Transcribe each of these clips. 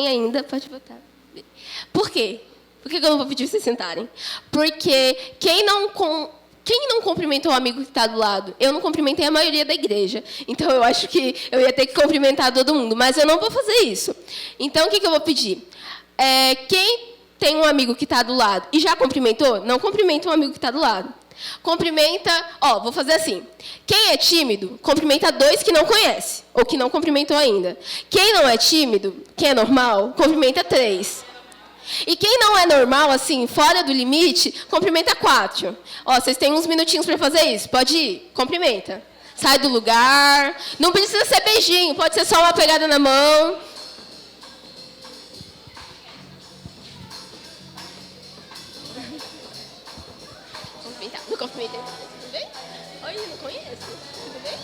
ainda, pode botar. Por quê? Por que eu não vou pedir para vocês sentarem? Porque quem não cumprimentou o amigo que está do lado? Eu não cumprimentei a maioria da igreja. Então, eu acho que eu ia ter que cumprimentar todo mundo. Mas eu não vou fazer isso. Então, o que eu vou pedir? Quem tem um amigo que está do lado e já cumprimentou, não cumprimenta um amigo que está do lado. Cumprimenta, vou fazer assim. Quem é tímido, cumprimenta 2 que não conhece, ou que não cumprimentou ainda. Quem não é tímido, quem é normal, cumprimenta 3. E quem não é normal, assim, fora do limite, cumprimenta 4. Vocês têm uns minutinhos para fazer isso. Pode ir, cumprimenta. Sai do lugar. Não precisa ser beijinho, pode ser só uma pegada na mão. Não cumprimentei. Tudo bem? Oi, não conheço. Tudo bem?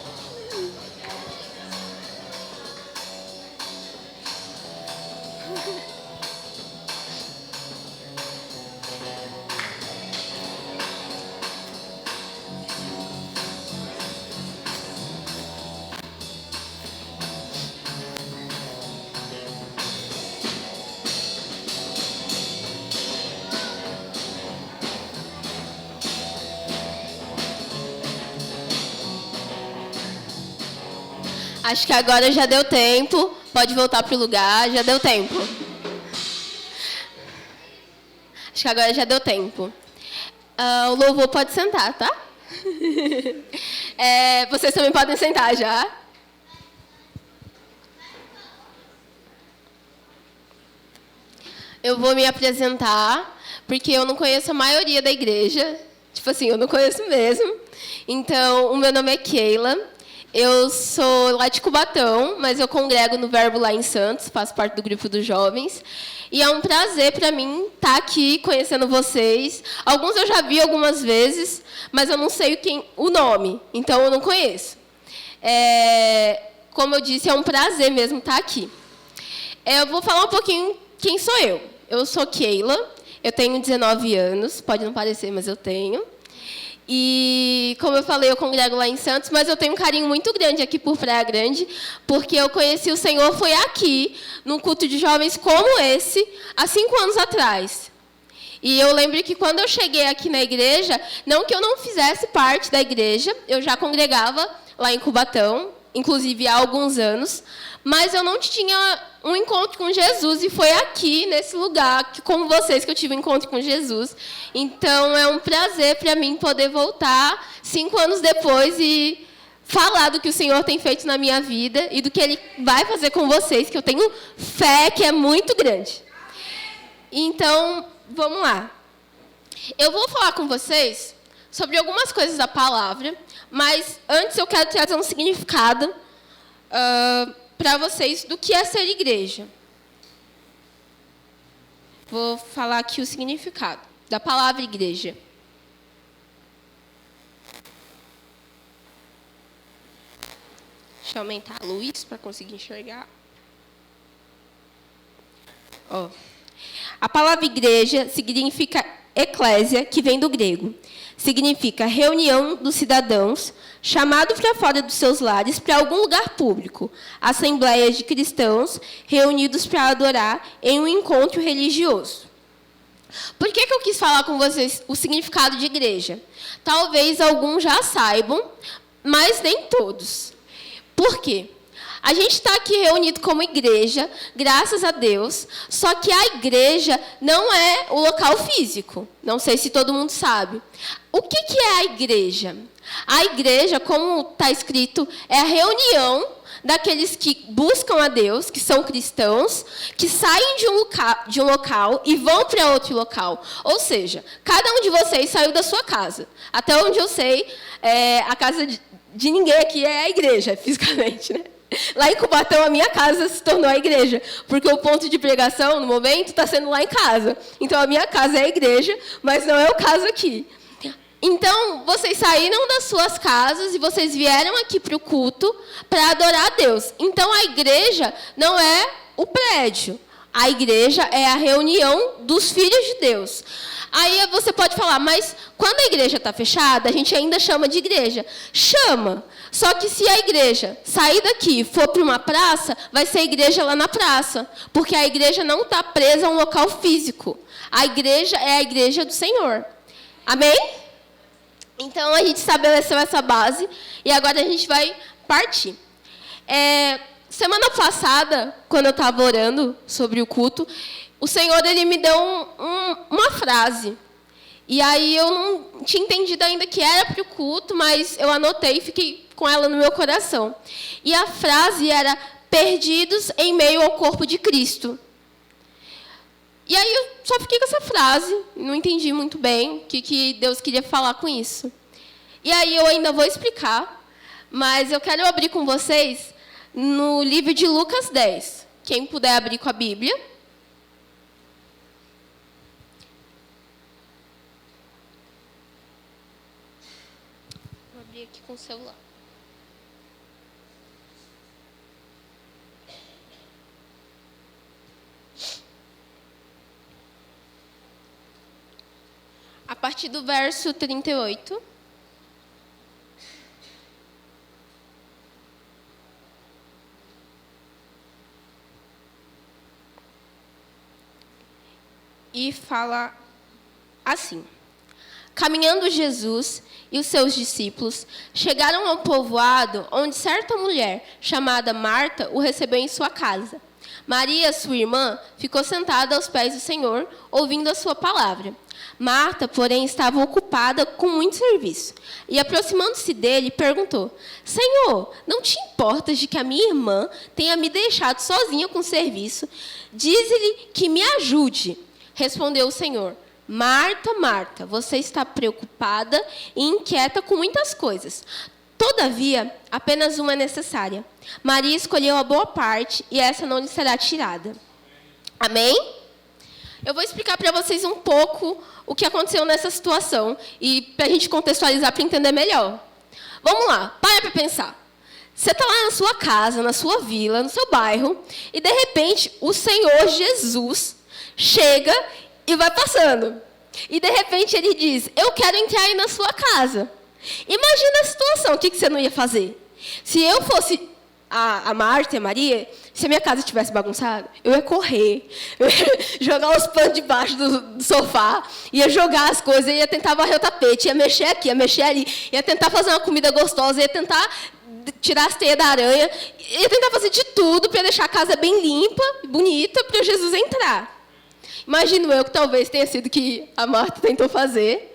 Acho que agora já deu tempo. Pode voltar para o lugar. Já deu tempo. Acho que agora já deu tempo. O louvor pode sentar, tá? Vocês também podem sentar já. Eu vou me apresentar, porque eu não conheço a maioria da igreja. Tipo assim, eu não conheço mesmo. Então, o meu nome é Keila. Eu sou lá de Cubatão, mas eu congrego no Verbo lá em Santos, faço parte do grupo dos jovens. E é um prazer para mim estar aqui conhecendo vocês. Alguns eu já vi algumas vezes, mas eu não sei o nome, então eu não conheço. Como eu disse, é um prazer mesmo estar aqui. Eu vou falar um pouquinho quem sou eu. Eu sou Keila, eu tenho 19 anos, pode não parecer, mas eu tenho. E, como eu falei, eu congrego lá em Santos, mas eu tenho um carinho muito grande aqui por Praia Grande, porque eu conheci o Senhor, foi aqui, num culto de jovens como esse, há 5 anos atrás. E eu lembro que quando eu cheguei aqui na igreja, não que eu não fizesse parte da igreja, eu já congregava lá em Cubatão, inclusive há alguns anos, mas eu não tinha um encontro com Jesus, e foi aqui, nesse lugar, com vocês, que eu tive um encontro com Jesus. Então, é um prazer para mim poder voltar 5 anos depois e falar do que o Senhor tem feito na minha vida e do que Ele vai fazer com vocês, que eu tenho fé que é muito grande. Então, vamos lá. Eu vou falar com vocês sobre algumas coisas da palavra, mas antes eu quero trazer um significado para vocês do que é ser igreja. Vou falar aqui o significado da palavra igreja. Deixa eu aumentar a luz para conseguir enxergar. A palavra igreja significa eclésia, que vem do grego. Significa reunião dos cidadãos, chamado para fora dos seus lares para algum lugar público, assembleias de cristãos reunidos para adorar em um encontro religioso. Por que eu quis falar com vocês o significado de igreja? Talvez alguns já saibam, mas nem todos. Por quê? A gente está aqui reunido como igreja, graças a Deus, só que a igreja não é o local físico. Não sei se todo mundo sabe. O que é a igreja? A igreja, como está escrito, é a reunião daqueles que buscam a Deus, que são cristãos, que saem de um local e vão para outro local. Ou seja, cada um de vocês saiu da sua casa. Até onde eu sei, a casa de ninguém aqui é a igreja, fisicamente, né? Lá em Cubatão, a minha casa se tornou a igreja, porque o ponto de pregação, no momento, está sendo lá em casa. Então, a minha casa é a igreja, mas não é o caso aqui. Então, vocês saíram das suas casas e vocês vieram aqui para o culto para adorar a Deus. Então, a igreja não é o prédio. A igreja é a reunião dos filhos de Deus. Aí você pode falar, mas quando a igreja está fechada, a gente ainda chama de igreja. Chama. Só que se a igreja sair daqui e for para uma praça, vai ser igreja lá na praça. Porque a igreja não está presa a um local físico. A igreja é a igreja do Senhor. Amém? Então, a gente estabeleceu essa base e agora a gente vai partir. Semana passada, quando eu estava orando sobre o culto, o Senhor ele me deu uma frase. E aí eu não tinha entendido ainda que era para o culto, mas eu anotei e fiquei com ela no meu coração. E a frase era: perdidos em meio ao corpo de Cristo. E aí eu só fiquei com essa frase, não entendi muito bem o que Deus queria falar com isso. E aí eu ainda vou explicar, mas eu quero abrir com vocês no livro de Lucas 10. Quem puder abrir com a Bíblia. Vou abrir aqui com o celular. A partir do verso 38. E fala assim: caminhando Jesus e os seus discípulos chegaram ao povoado onde certa mulher, chamada Marta, o recebeu em sua casa. Maria, sua irmã, ficou sentada aos pés do Senhor, ouvindo a sua palavra. Marta, porém, estava ocupada com muito serviço. E, aproximando-se dele, perguntou: Senhor, não te importas de que a minha irmã tenha me deixado sozinha com o serviço? Dize-lhe que me ajude. Respondeu o Senhor: Marta, Marta, você está preocupada e inquieta com muitas coisas. Todavia, apenas uma é necessária. Maria escolheu a boa parte e essa não lhe será tirada. Amém? Eu vou explicar para vocês um pouco o que aconteceu nessa situação e para a gente contextualizar para entender melhor. Vamos lá, para pensar. Você está lá na sua casa, na sua vila, no seu bairro, e de repente o Senhor Jesus chega e vai passando. E de repente ele diz: eu quero entrar aí na sua casa. Imagina a situação, o que você não ia fazer? Se eu fosse a Marta e a Maria, se a minha casa estivesse bagunçada, eu ia correr, eu ia jogar os panos debaixo do sofá, ia jogar as coisas, ia tentar varrer o tapete, ia mexer aqui, ia mexer ali, ia tentar fazer uma comida gostosa, ia tentar tirar as teias da aranha, ia tentar fazer de tudo para deixar a casa bem limpa, bonita, para Jesus entrar. Imagino eu que talvez tenha sido o que a Marta tentou fazer.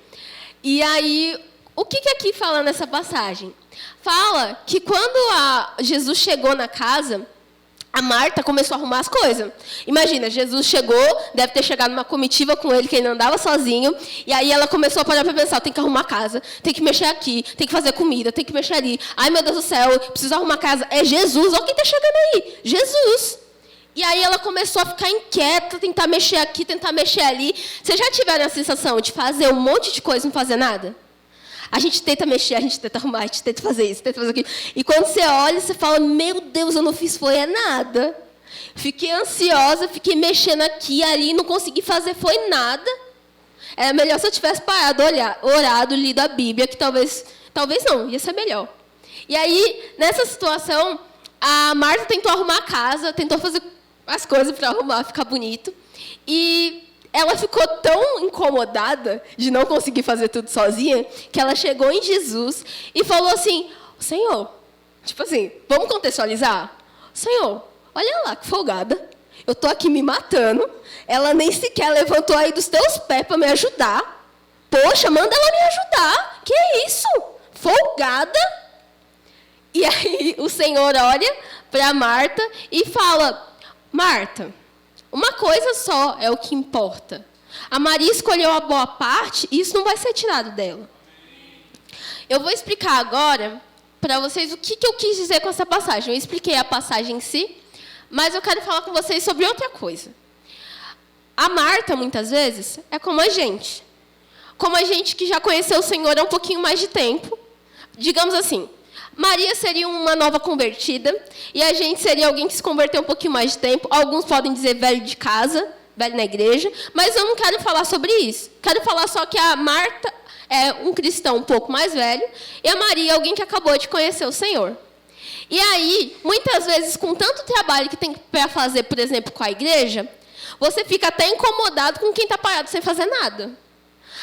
E aí, o que aqui fala nessa passagem? Fala que quando Jesus chegou na casa, a Marta começou a arrumar as coisas. Imagina, Jesus chegou, deve ter chegado numa comitiva com ele, que ele não andava sozinho, e aí ela começou a parar para pensar: tem que arrumar a casa, tem que mexer aqui, tem que fazer comida, tem que mexer ali. Ai, meu Deus do céu, preciso arrumar a casa. É Jesus, olha quem está chegando aí, Jesus. E aí ela começou a ficar inquieta, tentar mexer aqui, tentar mexer ali. Vocês já tiveram a sensação de fazer um monte de coisa e não fazer nada? A gente tenta mexer, a gente tenta arrumar, a gente tenta fazer isso, tenta fazer aquilo. E quando você olha, você fala: meu Deus, eu não fiz nada. Fiquei ansiosa, fiquei mexendo aqui e ali, não consegui fazer nada. Era melhor se eu tivesse parado, orado, lido a Bíblia, que talvez não, ia ser melhor. E aí, nessa situação, a Marta tentou arrumar a casa, tentou fazer as coisas para arrumar, ficar bonito. E ela ficou tão incomodada de não conseguir fazer tudo sozinha, que ela chegou em Jesus e falou assim: Senhor, tipo assim, vamos contextualizar? Senhor, olha lá que folgada, eu estou aqui me matando, ela nem sequer levantou aí dos teus pés para me ajudar. Poxa, manda ela me ajudar. Que isso? Folgada? E aí o Senhor olha para Marta e fala: Marta, uma coisa só é o que importa. A Maria escolheu a boa parte e isso não vai ser tirado dela. Eu vou explicar agora para vocês o que eu quis dizer com essa passagem. Eu expliquei a passagem em si, mas eu quero falar com vocês sobre outra coisa. A Marta, muitas vezes, é como a gente. Como a gente que já conheceu o Senhor há um pouquinho mais de tempo. Digamos assim, Maria seria uma nova convertida, e a gente seria alguém que se converteu um pouquinho mais de tempo. Alguns podem dizer velho de casa, velho na igreja, mas eu não quero falar sobre isso. Quero falar só que a Marta é um cristão um pouco mais velho, e a Maria é alguém que acabou de conhecer o Senhor. E aí, muitas vezes, com tanto trabalho que tem para fazer, por exemplo, com a igreja, você fica até incomodado com quem está parado sem fazer nada.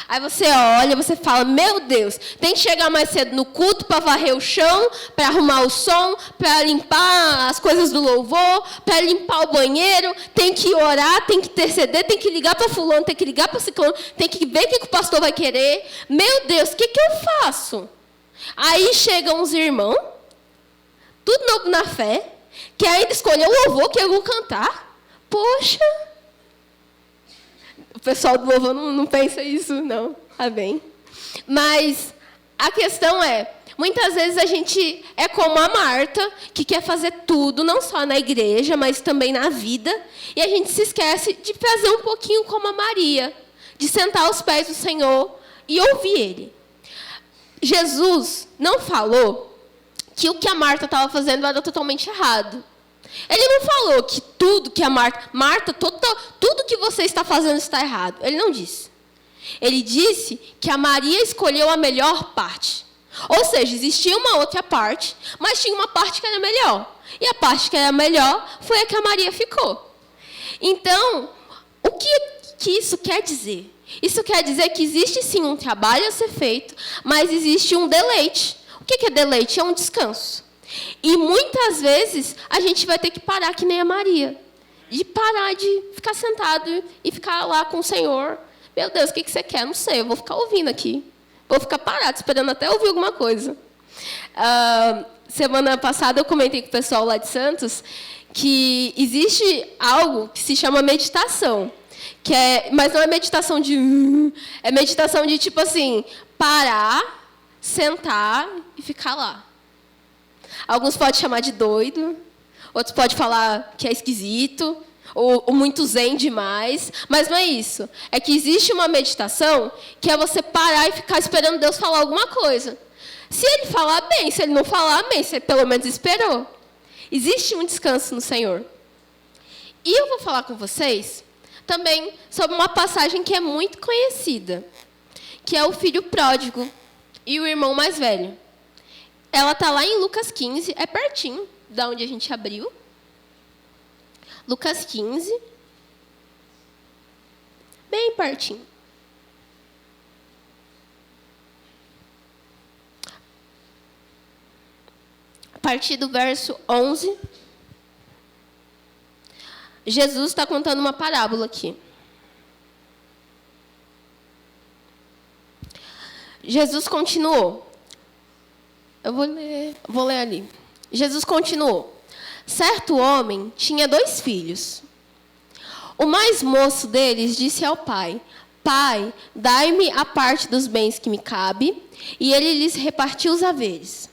Aí você olha, você fala, meu Deus, tem que chegar mais cedo no culto para varrer o chão, para arrumar o som, para limpar as coisas do louvor, para limpar o banheiro, tem que orar, tem que interceder, tem que ligar para fulano, tem que ligar para ciclano, tem que ver o que o pastor vai querer. Meu Deus, o que eu faço? Aí chegam uns irmãos, tudo novo na fé, que ainda escolheu o louvor que eu vou cantar. Poxa! O pessoal do louvor não pensa isso, não. Tá bem. Mas a questão é, muitas vezes a gente é como a Marta, que quer fazer tudo, não só na igreja, mas também na vida, e a gente se esquece de fazer um pouquinho como a Maria, de sentar aos pés do Senhor e ouvir Ele. Jesus não falou que o que a Marta estava fazendo era totalmente errado. Ele não falou que tudo que a Marta, tudo que você está fazendo está errado. Ele não disse. Ele disse que a Maria escolheu a melhor parte. Ou seja, existia uma outra parte, mas tinha uma parte que era melhor. E a parte que era melhor foi a que a Maria ficou. Então, o que isso quer dizer? Isso quer dizer que existe sim um trabalho a ser feito, mas existe um deleite. O que é deleite? É um descanso. E muitas vezes a gente vai ter que parar que nem a Maria. De parar de ficar sentado e ficar lá com o Senhor. Meu Deus, o que você quer? Não sei, eu vou ficar ouvindo aqui. Vou ficar parado, esperando até ouvir alguma coisa. Semana passada eu comentei com o pessoal lá de Santos que existe algo que se chama meditação. Mas não é meditação de... É meditação de, tipo assim, parar, sentar e ficar lá. Alguns podem chamar de doido, outros podem falar que é esquisito, ou muito zen demais, mas não é isso. É que existe uma meditação que é você parar e ficar esperando Deus falar alguma coisa. Se Ele falar, bem. Se Ele não falar, bem. Você pelo menos esperou. Existe um descanso no Senhor. E eu vou falar com vocês também sobre uma passagem que é muito conhecida, que é o filho pródigo e o irmão mais velho. Ela está lá em Lucas 15, é pertinho da onde a gente abriu. Lucas 15. Bem pertinho. A partir do verso 11. Jesus está contando uma parábola aqui. Jesus continuou. Eu vou ler ali. Jesus continuou. Certo homem tinha 2 filhos. O mais moço deles disse ao pai: Pai, dai-me a parte dos bens que me cabe. E ele lhes repartiu os haveres.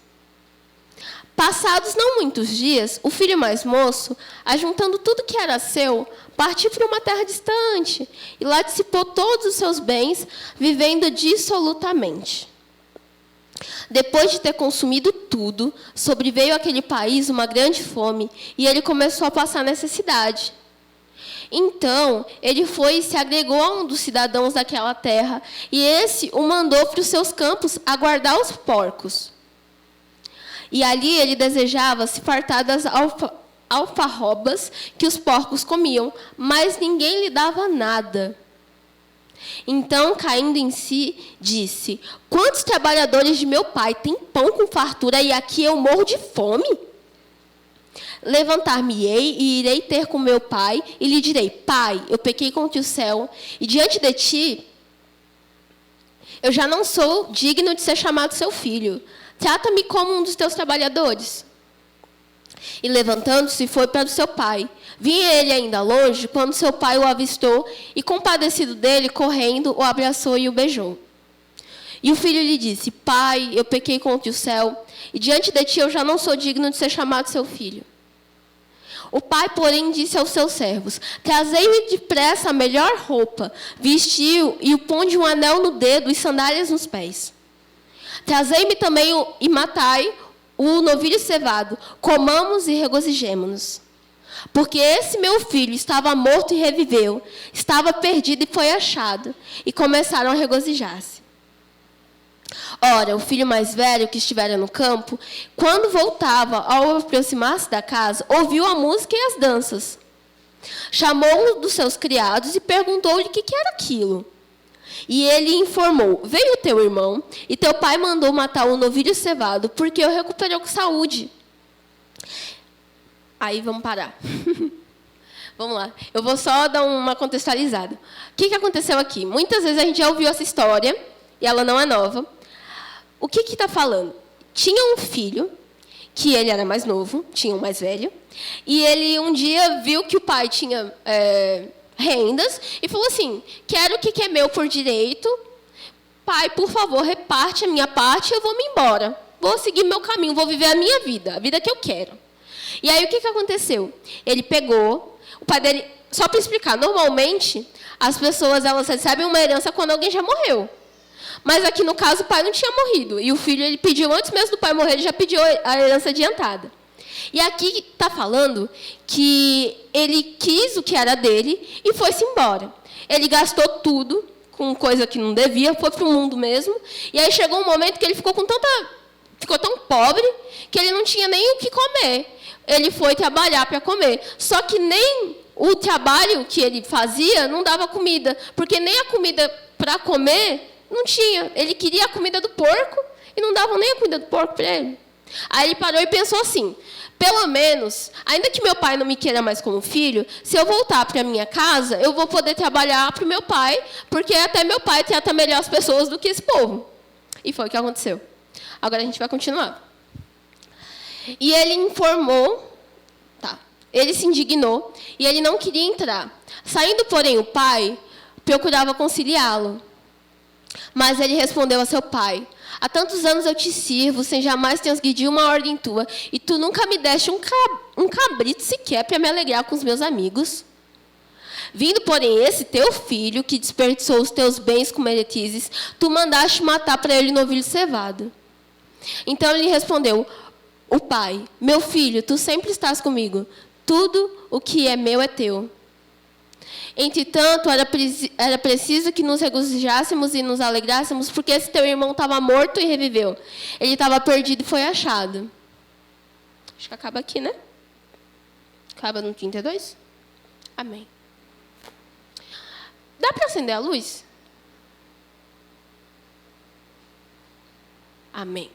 Passados não muitos dias, o filho mais moço, ajuntando tudo que era seu, partiu para uma terra distante e lá dissipou todos os seus bens, vivendo dissolutamente. Depois de ter consumido tudo, sobreveio àquele país uma grande fome, e ele começou a passar necessidade. Então, ele foi e se agregou a um dos cidadãos daquela terra, e esse o mandou para os seus campos a guardar os porcos. E ali ele desejava se fartar das alfarrobas que os porcos comiam, mas ninguém lhe dava nada. Então, caindo em si, disse: Quantos trabalhadores de meu pai têm pão com fartura e aqui eu morro de fome? Levantar-me-ei e irei ter com meu pai e lhe direi: Pai, eu pequei contra o céu e diante de ti eu já não sou digno de ser chamado seu filho. Trata-me como um dos teus trabalhadores. E levantando-se, foi para o seu pai. Vinha ele ainda longe, quando seu pai o avistou, e compadecido dele, correndo, o abraçou e o beijou. E o filho lhe disse: Pai, eu pequei contra o céu, e diante de ti eu já não sou digno de ser chamado seu filho. O pai, porém, disse aos seus servos: Trazei-me depressa a melhor roupa, vestiu e o ponde um anel no dedo e sandálias nos pés. Trazei-me também e matai o novilho cevado, comamos e regozijemo-nos. Porque esse meu filho estava morto e reviveu, estava perdido e foi achado. E começaram a regozijar-se. Ora, o filho mais velho, que estivera no campo, quando voltava ao aproximar-se da casa, ouviu a música e as danças. Chamou um dos seus criados e perguntou-lhe o que era aquilo. E ele informou: veio teu irmão, e teu pai mandou matar o novilho cevado, porque o recuperou com saúde. Aí, vamos parar. Vamos lá. Eu vou só dar uma contextualizada. O que aconteceu aqui? Muitas vezes a gente já ouviu essa história, e ela não é nova. O que está falando? Tinha um filho, que ele era mais novo, tinha um mais velho, e ele um dia viu que o pai tinha rendas, e falou assim: quero o que é meu por direito, pai, por favor, reparte a minha parte, eu vou me embora. Vou seguir meu caminho, vou viver a minha vida, a vida que eu quero. E aí, o que aconteceu? Ele pegou, o pai dele... Só para explicar, normalmente, as pessoas elas recebem uma herança quando alguém já morreu. Mas aqui, no caso, o pai não tinha morrido. E o filho, ele pediu, antes mesmo do pai morrer, ele já pediu a herança adiantada. E aqui está falando que ele quis o que era dele e foi-se embora. Ele gastou tudo com coisa que não devia, foi para o mundo mesmo. E aí chegou um momento que ele ficou tão pobre que ele não tinha nem o que comer. Ele foi trabalhar para comer. Só que nem o trabalho que ele fazia não dava comida, porque nem a comida para comer não tinha. Ele queria a comida do porco e não davam nem a comida do porco para ele. Aí ele parou e pensou assim: pelo menos, ainda que meu pai não me queira mais como filho, se eu voltar para a minha casa, eu vou poder trabalhar para o meu pai, porque até meu pai trata melhor as pessoas do que esse povo. E foi o que aconteceu. Agora a gente vai continuar. E ele informou, ele se indignou, e ele não queria entrar. Saindo, porém, o pai procurava conciliá-lo. Mas ele respondeu a seu pai: há tantos anos eu te sirvo, sem jamais transgredir uma ordem tua, e tu nunca me deste um cabrito sequer para me alegrar com os meus amigos. Vindo, porém, esse teu filho, que desperdiçou os teus bens com meretrizes, tu mandaste matar para ele o novilho cevado. Então ele respondeu o pai: meu filho, tu sempre estás comigo, tudo o que é meu é teu. Entretanto, era preciso que nos regozijássemos e nos alegrássemos, porque esse teu irmão estava morto e reviveu. Ele estava perdido e foi achado. Acho que acaba aqui, né? Acaba no 32? Amém. Dá para acender a luz? Amém.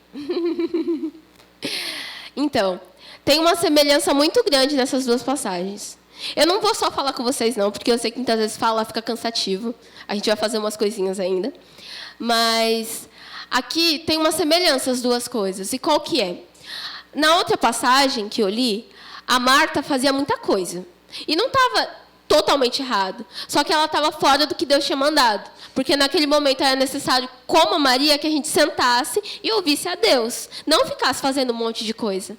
Então, tem uma semelhança muito grande nessas duas passagens. Eu não vou só falar com vocês, não, porque eu sei que muitas vezes falar fica cansativo. A gente vai fazer umas coisinhas ainda. Mas aqui tem uma semelhança as duas coisas. E qual que é? Na outra passagem que eu li, a Marta fazia muita coisa. E não estava totalmente errado. Só que ela estava fora do que Deus tinha mandado. Porque naquele momento era necessário, como a Maria, que a gente sentasse e ouvisse a Deus. Não ficasse fazendo um monte de coisa.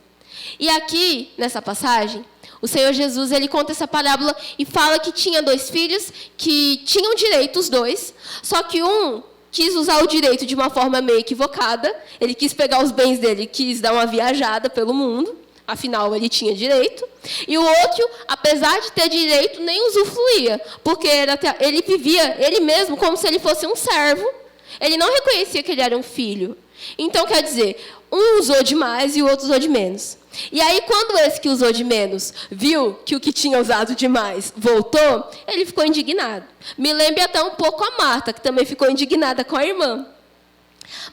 E aqui, nessa passagem, o Senhor Jesus, ele conta essa parábola e fala que tinha dois filhos que tinham direito, os dois, só que um quis usar o direito de uma forma meio equivocada, ele quis pegar os bens dele, quis dar uma viajada pelo mundo, afinal ele tinha direito, e o outro, apesar de ter direito, nem usufruía, porque ele vivia ele mesmo como se ele fosse um servo, ele não reconhecia que ele era um filho. Então, quer dizer, um usou de mais e o outro usou de menos. E aí, quando esse que usou de menos viu que o que tinha usado de mais voltou, ele ficou indignado. Me lembra até um pouco a Marta, que também ficou indignada com a irmã.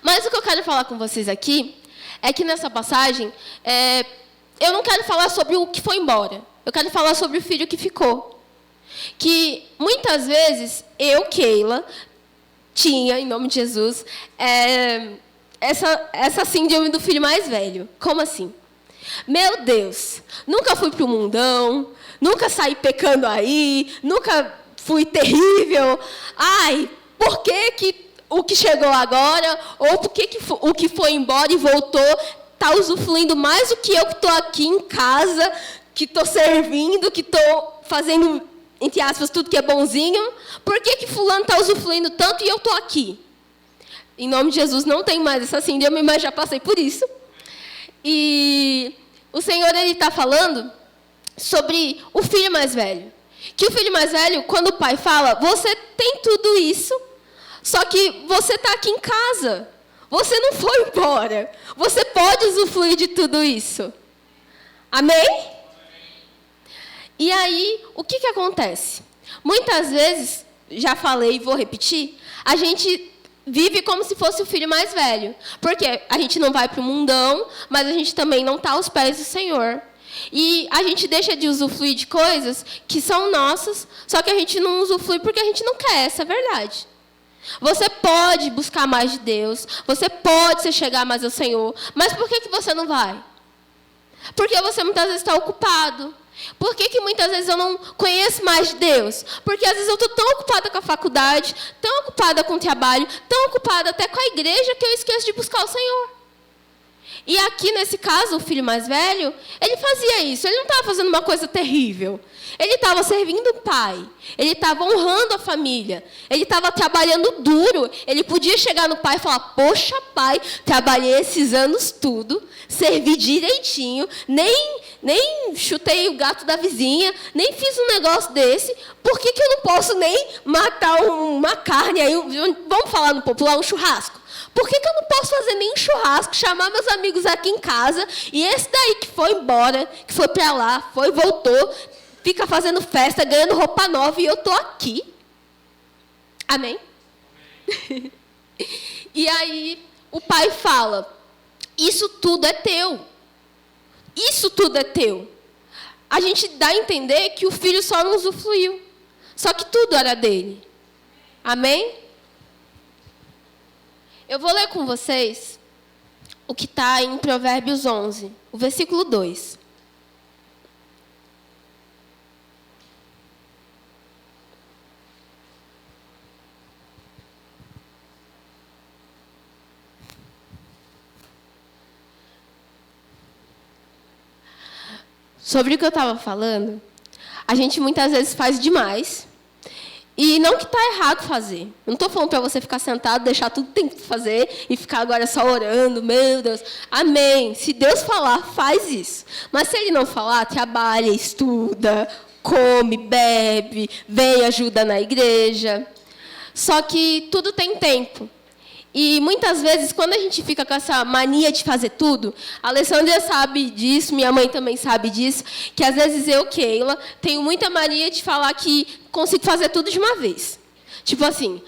Mas o que eu quero falar com vocês aqui é que nessa passagem, eu não quero falar sobre o que foi embora. Eu quero falar sobre o filho que ficou. Que muitas vezes eu, Keila, tinha, em nome de Jesus, essa síndrome do filho mais velho. Como assim? Meu Deus, nunca fui para o mundão, nunca saí pecando aí, nunca fui terrível. Ai, por que o que chegou agora, ou por que o que foi embora e voltou, está usufruindo mais do que eu que estou aqui em casa, que estou servindo, que estou fazendo, entre aspas, tudo que é bonzinho? Por que fulano está usufruindo tanto e eu estou aqui? Em nome de Jesus, não tem mais essa síndrome, mas já passei por isso. E o Senhor, Ele está falando sobre o filho mais velho. Que o filho mais velho, quando o pai fala, você tem tudo isso, só que você está aqui em casa. Você não foi embora. Você pode usufruir de tudo isso. Amém? E aí, o que acontece? Muitas vezes, já falei e vou repetir, a gente vive como se fosse o filho mais velho. Porque a gente não vai para o mundão, mas a gente também não está aos pés do Senhor. E a gente deixa de usufruir de coisas que são nossas, só que a gente não usufrui porque a gente não quer, essa é a verdade. Você pode buscar mais de Deus, você pode se chegar mais ao Senhor, mas por que você não vai? Porque você muitas vezes está ocupado. Por que muitas vezes eu não conheço mais de Deus? Porque às vezes eu estou tão ocupada com a faculdade, tão ocupada com o trabalho, tão ocupada até com a igreja, que eu esqueço de buscar o Senhor. E aqui, nesse caso, o filho mais velho, ele fazia isso. Ele não estava fazendo uma coisa terrível. Ele estava servindo o pai. Ele estava honrando a família. Ele estava trabalhando duro. Ele podia chegar no pai e falar, poxa, pai, trabalhei esses anos tudo, servi direitinho, nem chutei o gato da vizinha, nem fiz um negócio desse. Por que eu não posso nem matar uma carne, aí, vamos falar no popular, um churrasco? Por que eu não posso fazer nem um churrasco, chamar meus amigos aqui em casa, e esse daí que foi embora, que foi para lá, voltou, fica fazendo festa, ganhando roupa nova, e eu estou aqui? Amém? E aí, o pai fala, isso tudo é teu. Isso tudo é teu. A gente dá a entender que o filho só não usufruiu. Só que tudo era dele. Amém? Eu vou ler com vocês o que está em Provérbios 11, o versículo 2. Sobre o que eu estava falando, a gente muitas vezes faz demais. E não que está errado fazer. Eu não estou falando para você ficar sentado, deixar tudo que tem que fazer e ficar agora só orando. Meu Deus. Amém. Se Deus falar, faz isso. Mas se Ele não falar, trabalha, estuda, come, bebe, vem, ajuda na igreja. Só que tudo tem tempo. E muitas vezes, quando a gente fica com essa mania de fazer tudo, a Alessandra sabe disso, minha mãe também sabe disso, que às vezes eu, Keila, tenho muita mania de falar que consigo fazer tudo de uma vez. Tipo assim,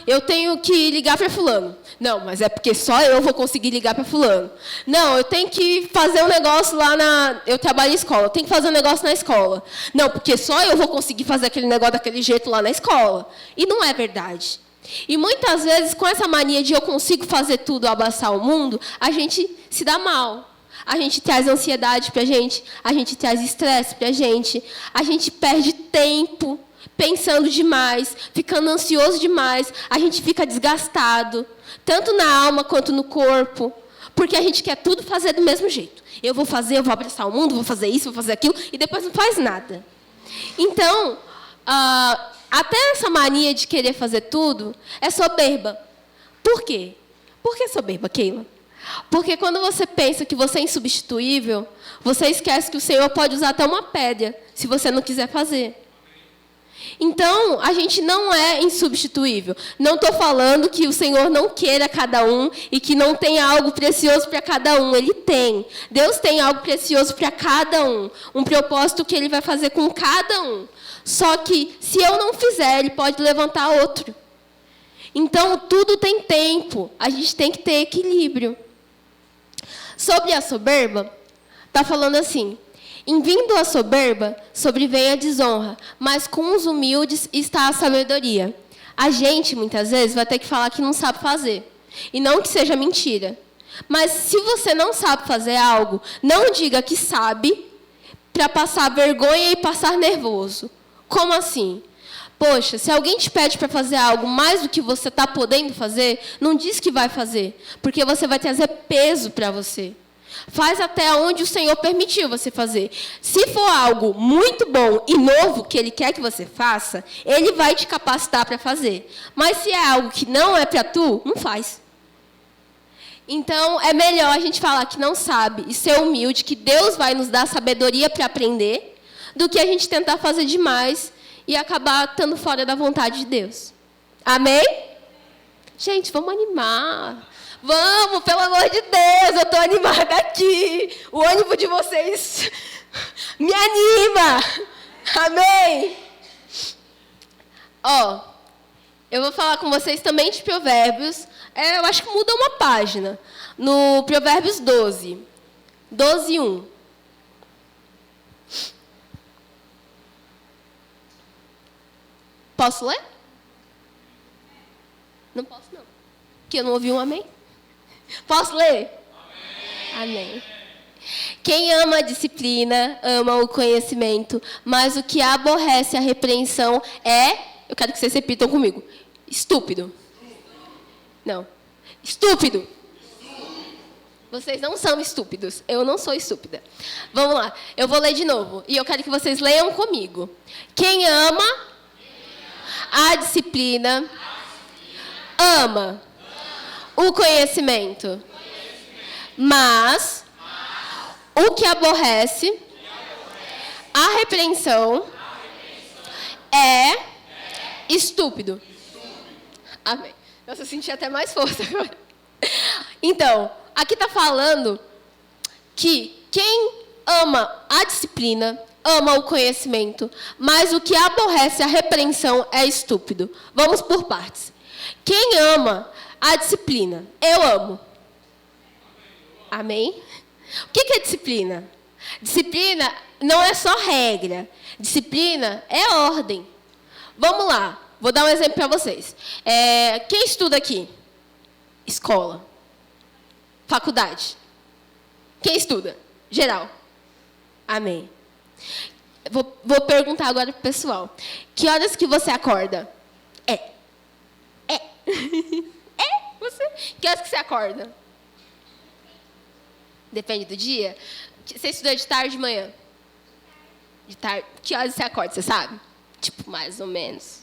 eu tenho que ligar para fulano. Não, mas é porque só eu vou conseguir ligar para fulano. Não, eu tenho que fazer um negócio lá eu trabalho em escola, eu tenho que fazer um negócio na escola. Não, porque só eu vou conseguir fazer aquele negócio daquele jeito lá na escola. E não é verdade. E muitas vezes, com essa mania de eu consigo fazer tudo, abraçar o mundo, a gente se dá mal. A gente traz ansiedade para a gente traz estresse para a gente perde tempo pensando demais, ficando ansioso demais, a gente fica desgastado, tanto na alma quanto no corpo, porque a gente quer tudo fazer do mesmo jeito. Eu vou abraçar o mundo, vou fazer isso, vou fazer aquilo, e depois não faz nada. Então, até essa mania de querer fazer tudo é soberba. Por quê? Por que soberba, Keila? Porque quando você pensa que você é insubstituível, você esquece que o Senhor pode usar até uma pedra, se você não quiser fazer. Então, a gente não é insubstituível. Não estou falando que o Senhor não queira cada um e que não tenha algo precioso para cada um. Ele tem. Deus tem algo precioso para cada um. Um propósito que Ele vai fazer com cada um. Só que, se eu não fizer, Ele pode levantar outro. Então, tudo tem tempo. A gente tem que ter equilíbrio. Sobre a soberba, está falando assim: em vindo a soberba, sobrevém a desonra, mas com os humildes está a sabedoria. A gente, muitas vezes, vai ter que falar que não sabe fazer. E não que seja mentira. Mas se você não sabe fazer algo, não diga que sabe para passar vergonha e passar nervoso. Como assim? Poxa, se alguém te pede para fazer algo mais do que você está podendo fazer, não diz que vai fazer, porque você vai trazer peso para você. Faz até onde o Senhor permitiu você fazer. Se for algo muito bom e novo que Ele quer que você faça, Ele vai te capacitar para fazer. Mas se é algo que não é para tu, não faz. Então, é melhor a gente falar que não sabe e ser humilde, que Deus vai nos dar sabedoria para aprender, do que a gente tentar fazer demais e acabar estando fora da vontade de Deus. Amém? Gente, vamos animar. Vamos, pelo amor de Deus, eu estou animada aqui. O ânimo de vocês me anima. Amém? Eu vou falar com vocês também de Provérbios. Eu acho que muda uma página. No Provérbios 12. 12:1. Posso ler? Não posso, não. Porque eu não ouvi um amém. Posso ler? Amém. Quem ama a disciplina, ama o conhecimento, mas o que aborrece a repreensão é, eu quero que vocês repitam comigo, estúpido. Não. Estúpido. Vocês não são estúpidos. Eu não sou estúpida. Vamos lá. Eu vou ler de novo. E eu quero que vocês leiam comigo. Quem ama a disciplina, ama o conhecimento, mas o que aborrece a repreensão é estúpido. Amém. Nossa, eu senti até mais força agora. Então, aqui está falando que quem ama a disciplina, ama o conhecimento, mas o que aborrece a repreensão é estúpido. Vamos por partes. Quem ama a disciplina, eu amo. Amém? O que é disciplina? Disciplina não é só regra. Disciplina é ordem. Vamos lá. Vou dar um exemplo para vocês. Quem estuda aqui? Escola. Faculdade. Quem estuda? Geral. Amém. Vou perguntar agora para o pessoal. Que horas que você acorda? Você? Que horas que você acorda? Depende do dia. Você estuda de tarde ou de manhã? De tarde. Que horas você acorda, você sabe? Tipo, mais ou menos.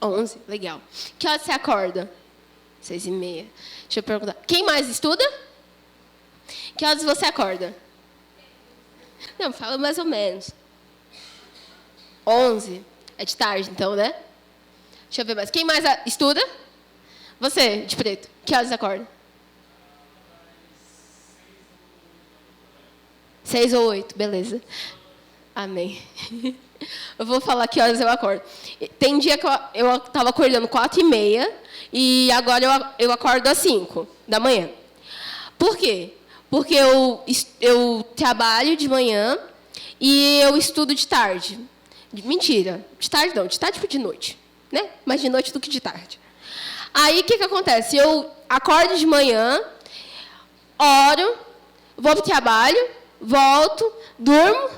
11, legal. Que horas você acorda? 6:30. Deixa eu perguntar. Quem mais estuda? Que horas você acorda? Não, fala mais ou menos. 11. É de tarde, então, né? Deixa eu ver mais. Quem mais estuda? Você, de preto. Que horas você acorda? 6 ou 8, beleza. Amém. Eu vou falar que horas eu acordo. Tem dia que eu estava acordando 4:30 e agora eu acordo às 5 da manhã. Por quê? Porque eu trabalho de manhã e eu estudo de tarde. Mentira, de tarde não, de tarde para de noite. Né? Mais de noite do que de tarde. Aí, o que acontece? Eu acordo de manhã, oro, vou para o trabalho, volto, durmo,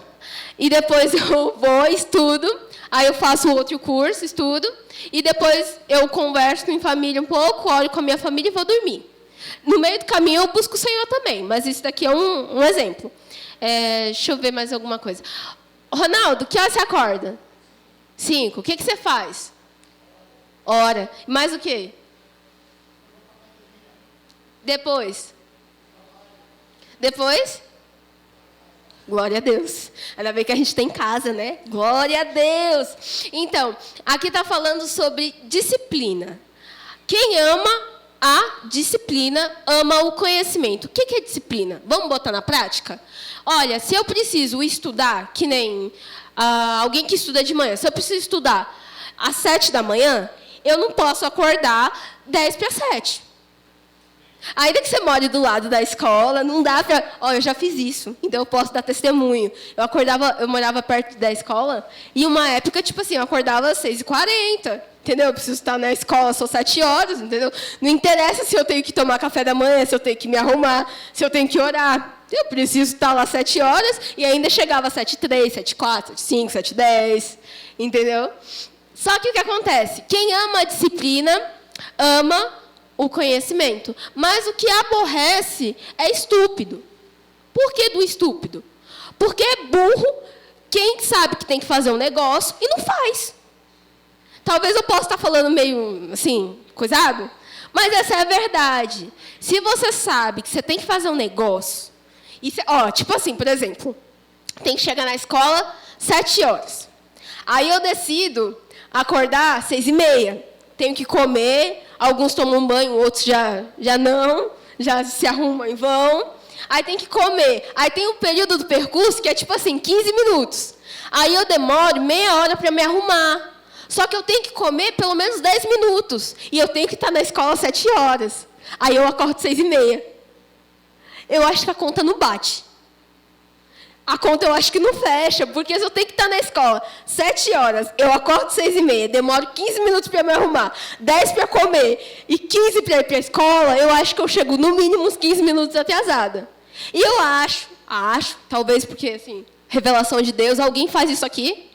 e depois eu vou, estudo, aí eu faço outro curso, estudo, e depois eu converso em família um pouco, oro com a minha família e vou dormir. No meio do caminho eu busco o Senhor também, mas isso daqui é um exemplo. Deixa eu ver mais alguma coisa. Ronaldo, que hora você acorda? 5. O que você faz? Ora. Mais o quê? Depois? Glória a Deus. Ainda bem que a gente tem casa, né? Glória a Deus. Então, aqui está falando sobre disciplina. Quem ama a disciplina, ama o conhecimento. O que é disciplina? Vamos botar na prática? Olha, se eu preciso estudar, que nem alguém que estuda de manhã, se eu preciso estudar às 7 da manhã, eu não posso acordar 10 para 7. Ainda que você more do lado da escola, não dá para... eu já fiz isso, então eu posso dar testemunho. Eu morava perto da escola, e uma época, tipo assim, eu acordava às 6:40, entendeu? Eu preciso estar na escola, são 7 horas, entendeu? Não interessa se eu tenho que tomar café da manhã, se eu tenho que me arrumar, se eu tenho que orar. Eu preciso estar lá 7 horas, e ainda chegava às 7:03, 7:04, 7:05, 7:10, entendeu? Só que o que acontece? Quem ama a disciplina, ama o conhecimento. Mas o que aborrece é estúpido. Por que do estúpido? Porque é burro quem sabe que tem que fazer um negócio e não faz. Talvez eu possa estar falando meio, assim, coisado, Mas essa é a verdade. Se você sabe que você tem que fazer um negócio, tipo assim, por exemplo, tem que chegar na escola 7 horas. Aí eu decido acordar 6h30. Tenho que comer, alguns tomam banho, outros já não, já se arrumam e vão. Aí tem que comer. Aí tem um período do percurso que é tipo assim, 15 minutos. Aí eu demoro meia hora para me arrumar. Só que eu tenho que comer pelo menos 10 minutos. E eu tenho que estar na escola às 7 horas. Aí eu acordo 6h30. Eu acho que a conta não bate. A conta eu acho que não fecha, porque se eu tenho que estar na escola 7 horas, eu acordo 6h30, demoro 15 minutos para me arrumar, 10 para comer e 15 para ir para a escola, eu acho que eu chego no mínimo uns 15 minutos atrasada. E eu acho, talvez porque, assim, revelação de Deus, alguém faz isso aqui?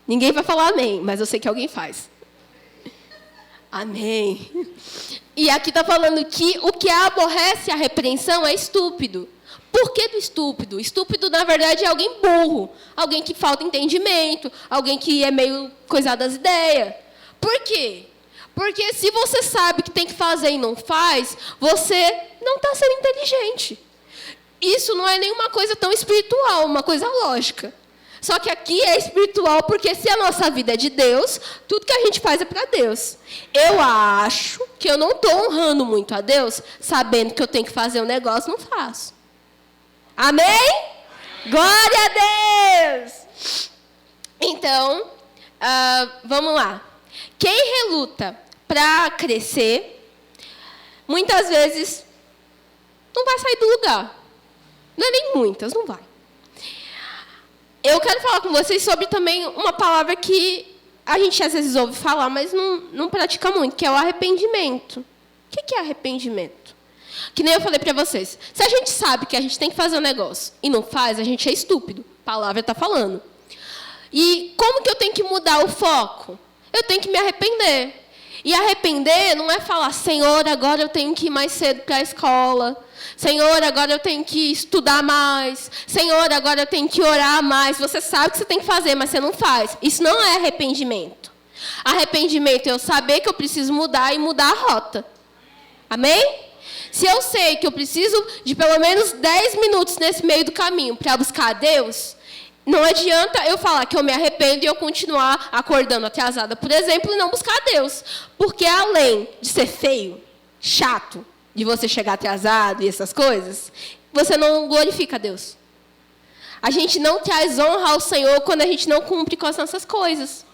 Ninguém vai falar amém, mas eu sei que alguém faz. Amém. E aqui está falando que o que aborrece a repreensão é estúpido. Por que do estúpido? Estúpido, na verdade, é alguém burro. Alguém que falta entendimento. Alguém que é meio coisado das ideias. Por quê? Porque se você sabe que tem que fazer e não faz, você não está sendo inteligente. Isso não é nenhuma coisa tão espiritual, uma coisa lógica. Só que aqui é espiritual, porque se a nossa vida é de Deus, tudo que a gente faz é para Deus. Eu acho que eu não estou honrando muito a Deus, sabendo que eu tenho que fazer um negócio, não faço. Amém? Glória a Deus! Então, vamos lá. Quem reluta para crescer, muitas vezes não vai sair do lugar. Não é nem muitas, não vai. Eu quero falar com vocês sobre também uma palavra que a gente às vezes ouve falar, mas não pratica muito, que é o arrependimento. O que é arrependimento? Que nem eu falei para vocês. Se a gente sabe que a gente tem que fazer um negócio e não faz, a gente é estúpido. A palavra está falando. E como que eu tenho que mudar o foco? Eu tenho que me arrepender. E arrepender não é falar, Senhor, agora eu tenho que ir mais cedo para a escola. Senhor, agora eu tenho que estudar mais. Senhor, agora eu tenho que orar mais. Você sabe que você tem que fazer, mas você não faz. Isso não é arrependimento. Arrependimento é eu saber que eu preciso mudar e mudar a rota. Amém? Se eu sei que eu preciso de pelo menos 10 minutos nesse meio do caminho para buscar a Deus, não adianta eu falar que eu me arrependo e eu continuar acordando atrasada, por exemplo, e não buscar a Deus. Porque além de ser feio, chato, de você chegar atrasado e essas coisas, você não glorifica a Deus. A gente não traz honra ao Senhor quando a gente não cumpre com as nossas coisas.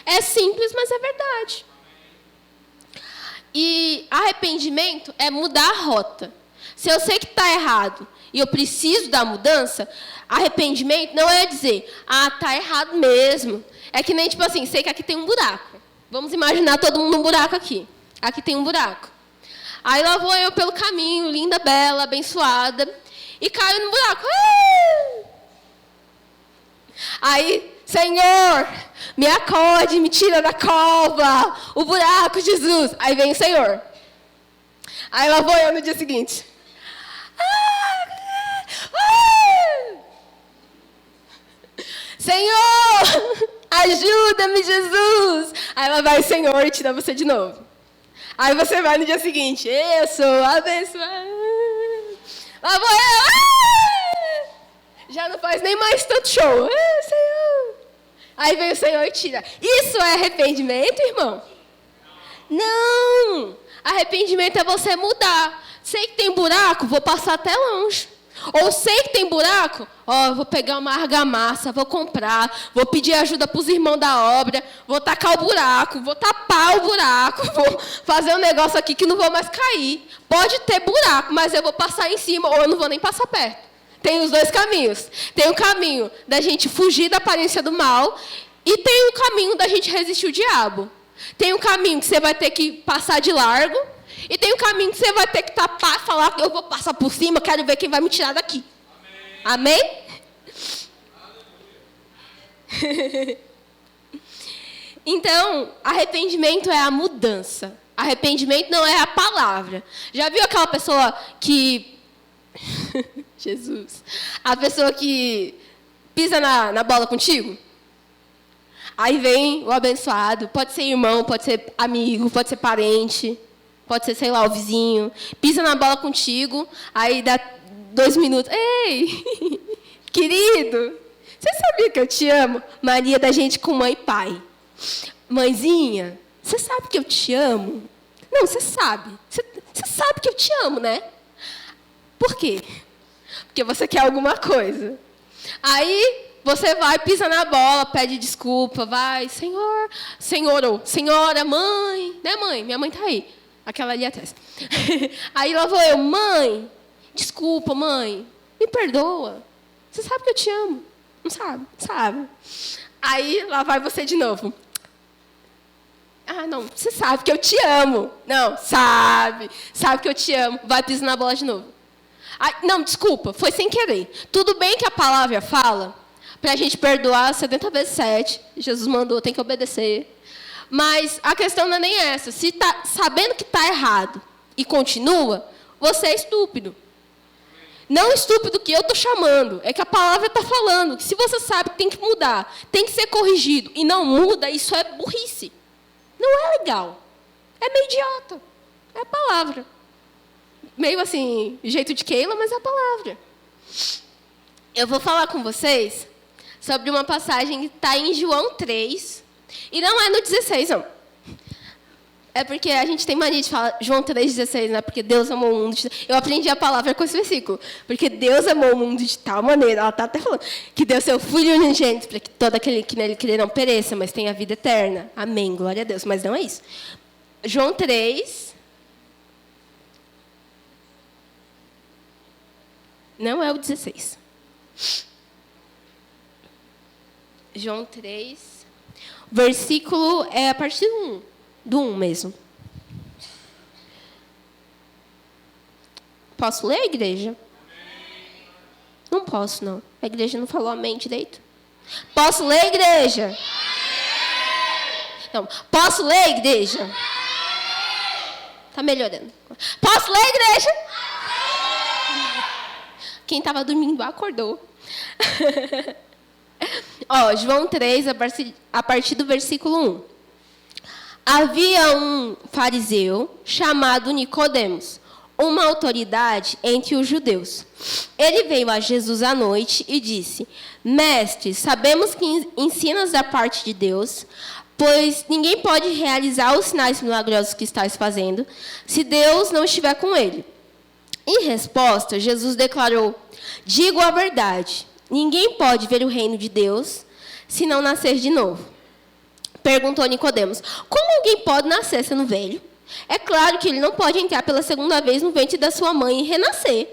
É simples, mas é verdade. E arrependimento é mudar a rota. Se eu sei que está errado e eu preciso da mudança, arrependimento não é dizer, está errado mesmo. É que nem, tipo assim, sei que aqui tem um buraco. Vamos imaginar todo mundo num buraco aqui. Aqui tem um buraco. Aí lá vou eu pelo caminho, linda, bela, abençoada, e caio no buraco. Aí, Senhor, me acorde, me tira da cova, o buraco, Jesus. Aí vem o Senhor. Aí lá vou eu no dia seguinte. Senhor, ajuda-me, Jesus. Aí lá vai o Senhor e tira você de novo. Aí você vai no dia seguinte. Eu sou abençoado. Lá vou eu. Já não faz nem mais tanto show. Senhor. Aí vem o Senhor e tira. Isso é arrependimento, irmão? Não. Arrependimento é você mudar. Sei que tem buraco, vou passar até longe. Ou sei que tem buraco, vou pegar uma argamassa, vou comprar, vou pedir ajuda para os irmãos da obra, vou tacar o buraco, vou tapar o buraco, vou fazer um negócio aqui que não vou mais cair. Pode ter buraco, mas eu vou passar em cima ou eu não vou nem passar perto. Tem os dois caminhos. Tem o caminho da gente fugir da aparência do mal e tem o caminho da gente resistir o diabo. Tem um caminho que você vai ter que passar de largo e tem um caminho que você vai ter que tapar, falar que eu vou passar por cima, quero ver quem vai me tirar daqui. Amém? Amém? Então, arrependimento é a mudança. Arrependimento não é a palavra. Já viu aquela pessoa que... Jesus. A pessoa que pisa na bola contigo? Aí vem o abençoado. Pode ser irmão, pode ser amigo, pode ser parente. Pode ser, sei lá, o vizinho. Pisa na bola contigo, aí dá 2 minutos. Ei, querido, você sabia que eu te amo? Maria da gente com mãe e pai. Mãezinha, você sabe que eu te amo? Não, você sabe. Você sabe que eu te amo, né? Por quê? Porque você quer alguma coisa. Aí você vai, pisa na bola, pede desculpa, vai, senhor ou senhora, mãe, né, mãe? Minha mãe tá aí. Aquela ali atrás. Aí lá vou eu, mãe, desculpa, mãe, me perdoa. Você sabe que eu te amo. Não sabe? Sabe. Aí lá vai você de novo. Ah, não, você sabe que eu te amo. Não, sabe que eu te amo. Vai pisar na bola de novo. Ai, não, desculpa, foi sem querer. Tudo bem que a palavra fala para a gente perdoar 70 vezes 7. Jesus mandou, tem que obedecer. Mas a questão não é nem essa. Se está sabendo que está errado e continua, você é estúpido. Não estúpido que eu estou chamando, é que a palavra está falando que se você sabe que tem que mudar, tem que ser corrigido e não muda, isso é burrice. Não é legal. É meio idiota. É a palavra. Meio assim, jeito de Keila, mas é a palavra. Eu vou falar com vocês sobre uma passagem que está em João 3. E não é no 16, não. É porque a gente tem mania de falar João 3,16, né? Porque Deus amou o mundo. Eu aprendi a palavra com esse versículo. Porque Deus amou o mundo de tal maneira. Ela está até falando que deu seu Filho unigênito para que todo aquele que nele crer não pereça, mas tenha vida eterna. Amém, glória a Deus. Mas não é isso. João 3. Não é o 16. João 3. Versículo é a partir do 1 mesmo. Posso ler, igreja? Não posso, não. A igreja não falou amém direito. Posso ler, igreja? Não. Posso ler, igreja? Tá melhorando. Posso ler, igreja? Quem estava dormindo acordou. Ó, João 3, a partir do versículo 1. Havia um fariseu chamado Nicodemos, uma autoridade entre os judeus. Ele veio a Jesus à noite e disse: Mestre, sabemos que ensinas da parte de Deus, pois ninguém pode realizar os sinais milagrosos que estás fazendo, se Deus não estiver com ele. Em resposta, Jesus declarou: Digo a verdade, ninguém pode ver o reino de Deus se não nascer de novo. Perguntou Nicodemos: Como alguém pode nascer sendo velho? É claro que ele não pode entrar pela segunda vez no ventre da sua mãe e renascer.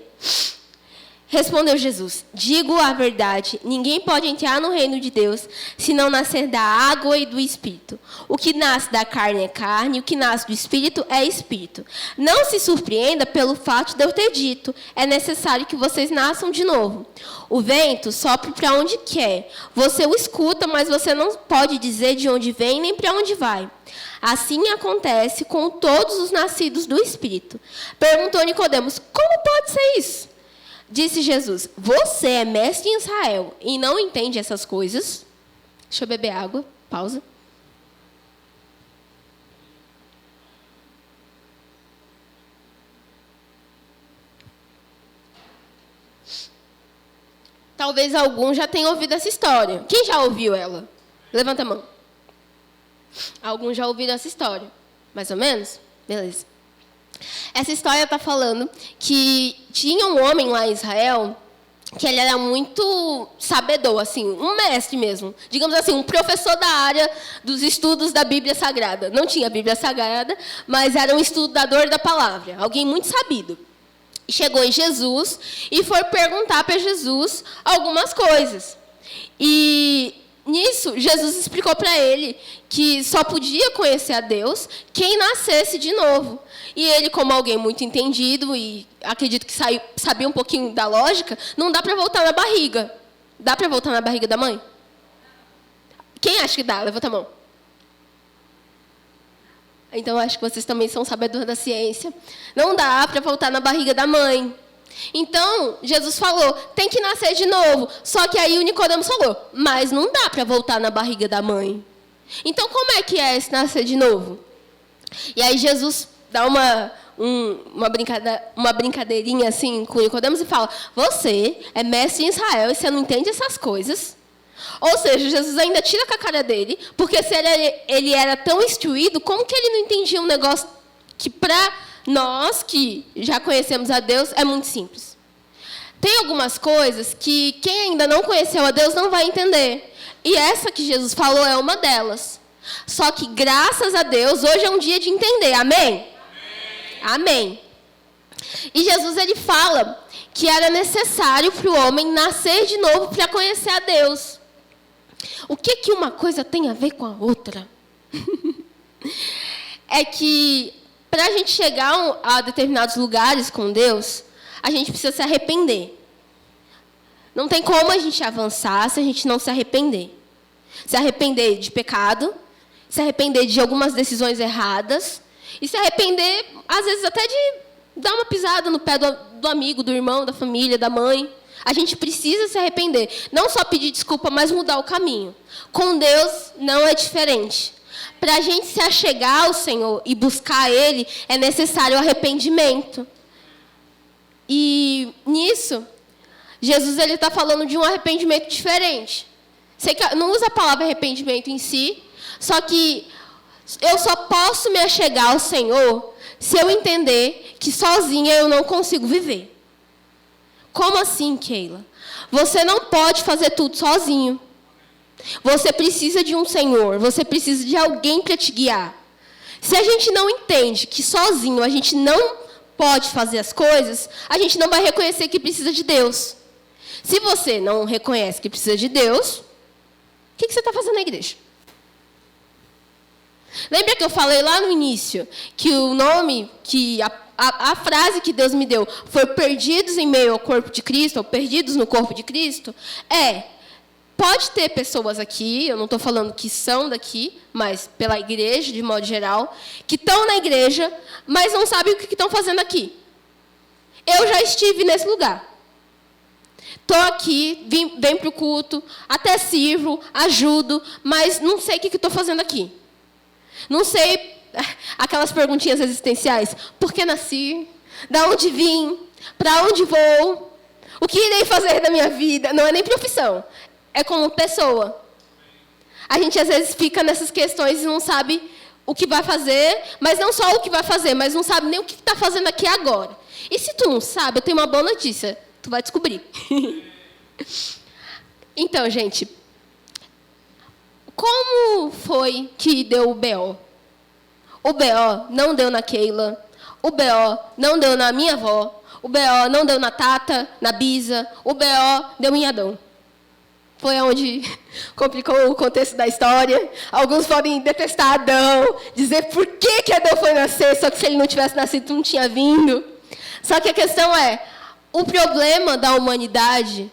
Respondeu Jesus: Digo a verdade, ninguém pode entrar no reino de Deus se não nascer da água e do Espírito. O que nasce da carne é carne, e o que nasce do Espírito é Espírito. Não se surpreenda pelo fato de eu ter dito: é necessário que vocês nasçam de novo. O vento sopra para onde quer. Você o escuta, mas você não pode dizer de onde vem nem para onde vai. Assim acontece com todos os nascidos do Espírito. Perguntou Nicodemos: Como pode ser isso? Disse Jesus: Você é mestre em Israel e não entende essas coisas? Deixa eu beber água. Pausa. Talvez algum já tenha ouvido essa história. Quem já ouviu ela? Levanta a mão. Alguns já ouviram essa história. Mais ou menos? Beleza. Essa história está falando que tinha um homem lá em Israel que ele era muito sabedor, assim, um mestre mesmo. Digamos assim, um professor da área dos estudos da Bíblia Sagrada. Não tinha Bíblia Sagrada, mas era um estudador da palavra. Alguém muito sabido. Chegou em Jesus e foi perguntar para Jesus algumas coisas. E nisso, Jesus explicou para ele que só podia conhecer a Deus quem nascesse de novo. E ele, como alguém muito entendido e acredito que sabia um pouquinho da lógica, não dá para voltar na barriga. Dá para voltar na barriga da mãe? Quem acha que dá? Levanta a mão. Então, acho que vocês também são sabedores da ciência. Não dá para voltar na barriga da mãe. Então, Jesus falou, tem que nascer de novo. Só que aí o Nicodemos falou, mas não dá para voltar na barriga da mãe. Então, como é que é esse nascer de novo? E aí Jesus dá uma brincadeirinha assim com Nicodemos e fala: você é mestre em Israel e você não entende essas coisas? Ou seja, Jesus ainda tira com a cara dele, porque se ele era tão instruído, como que ele não entendia um negócio que para nós que já conhecemos a Deus é muito simples? Tem algumas coisas que quem ainda não conheceu a Deus não vai entender. E essa que Jesus falou é uma delas. Só que, graças a Deus, hoje é um dia de entender. Amém? Amém. E Jesus, ele fala que era necessário para o homem nascer de novo para conhecer a Deus. O que uma coisa tem a ver com a outra? É que, para a gente chegar a determinados lugares com Deus, a gente precisa se arrepender. Não tem como a gente avançar se a gente não se arrepender. Se arrepender de pecado, se arrepender de algumas decisões erradas, e se arrepender, às vezes, até de dar uma pisada no pé do amigo, do irmão, da família, da mãe. A gente precisa se arrepender. Não só pedir desculpa, mas mudar o caminho. Com Deus não é diferente. Para a gente se achegar ao Senhor e buscar Ele, é necessário arrependimento. E nisso, Jesus está falando de um arrependimento diferente. Sei que não usa a palavra arrependimento em si, só que eu só posso me achegar ao Senhor se eu entender que sozinha eu não consigo viver. Como assim, Keila? Você não pode fazer tudo sozinho. Você precisa de um Senhor, você precisa de alguém para te guiar. Se a gente não entende que sozinho a gente não pode fazer as coisas, a gente não vai reconhecer que precisa de Deus. Se você não reconhece que precisa de Deus, o que você está fazendo na igreja? Lembra que eu falei lá no início que o nome, que a frase que Deus me deu foi perdidos em meio ao corpo de Cristo, ou perdidos no corpo de Cristo? Pode ter pessoas aqui, eu não estou falando que são daqui, mas pela igreja, de modo geral, que estão na igreja, mas não sabem o que estão fazendo aqui. Eu já estive nesse lugar. Estou aqui, venho para o culto, até sirvo, ajudo, mas não sei o que estou fazendo aqui. Não sei aquelas perguntinhas existenciais. Por que nasci? Da onde vim? Para onde vou? O que irei fazer da minha vida? Não é nem profissão. É como pessoa. A gente às vezes fica nessas questões e não sabe o que vai fazer, mas não só o que vai fazer, mas não sabe nem o que está fazendo aqui agora. E se tu não sabe, eu tenho uma boa notícia. Tu vai descobrir. Então, gente, como foi que deu o BO? O BO não deu na Keila, o BO não deu na minha avó, o BO não deu na Tata, na Bisa, o BO deu em Adão. Foi onde complicou o contexto da história. Alguns podem detestar Adão, dizer por que Adão foi nascer, só que se ele não tivesse nascido, não tinha vindo. Só que a questão é, o problema da humanidade,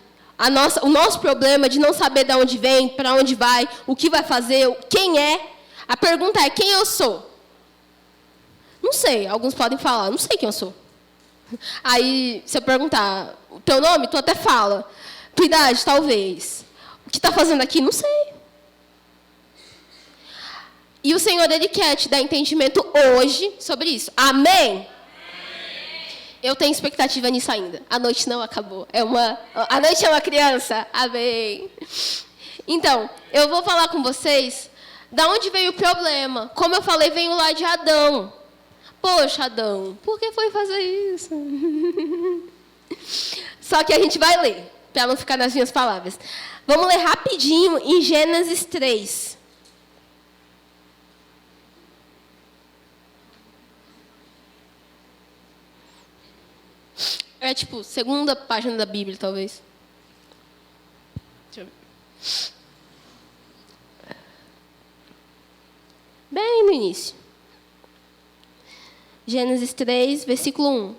o nosso problema de não saber de onde vem, para onde vai, o que vai fazer, quem é, a pergunta é, quem eu sou? Não sei, alguns podem falar, não sei quem eu sou. Aí, se eu perguntar, o teu nome, tu até fala. Tua idade, talvez. O que está fazendo aqui? Não sei. E o Senhor, Ele quer te dar entendimento hoje sobre isso. Amém? Eu tenho expectativa nisso ainda. A noite não acabou. A noite é uma criança. Amém. Então, eu vou falar com vocês da onde veio o problema. Como eu falei, veio lá de Adão. Poxa, Adão, por que foi fazer isso? Só que a gente vai ler, para não ficar nas minhas palavras. Vamos ler rapidinho em Gênesis 3. É tipo, segunda página da Bíblia, talvez. Deixa eu ver. Bem no início. Gênesis 3, versículo 1.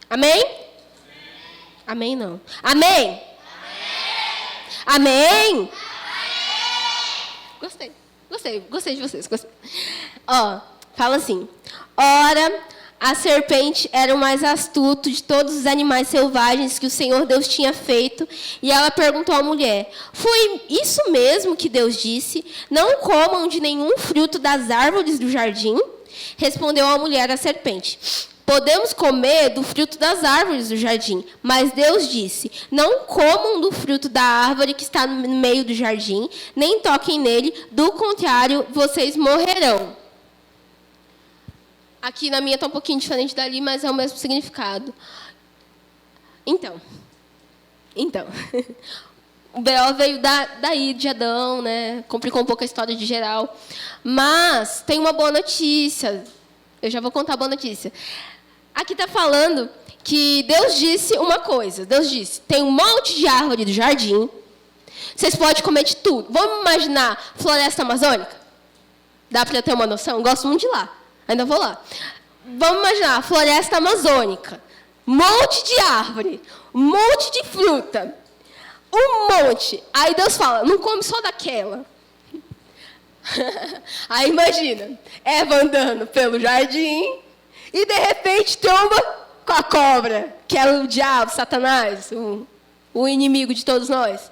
Amém? Amém não. Amém? Amém? Gostei de vocês. Gostei. Ó, fala assim. Ora, A serpente era o mais astuto de todos os animais selvagens que o Senhor Deus tinha feito. E ela perguntou à mulher: foi isso mesmo que Deus disse? Não comam de nenhum fruto das árvores do jardim? Respondeu a mulher à serpente: podemos comer do fruto das árvores do jardim. Mas Deus disse: não comam do fruto da árvore que está no meio do jardim, nem toquem nele, do contrário, vocês morrerão. Aqui na minha está um pouquinho diferente dali, mas é o mesmo significado. Então. O B.O. veio daí, de Adão, né? Complicou um pouco a história de geral. Mas tem uma boa notícia. Eu já vou contar a boa notícia. Aqui está falando que Deus disse uma coisa. Deus disse: tem um monte de árvore do jardim. Vocês podem comer de tudo. Vamos imaginar floresta amazônica? Dá para ter uma noção? Gosto muito de lá. Ainda vou lá. Vamos imaginar floresta amazônica. Um monte de árvore. Um monte de fruta. Um monte. Aí Deus fala: não come só daquela. Aí imagina, Eva andando pelo jardim e de repente tromba com a cobra, que é o diabo, Satanás, o inimigo de todos nós.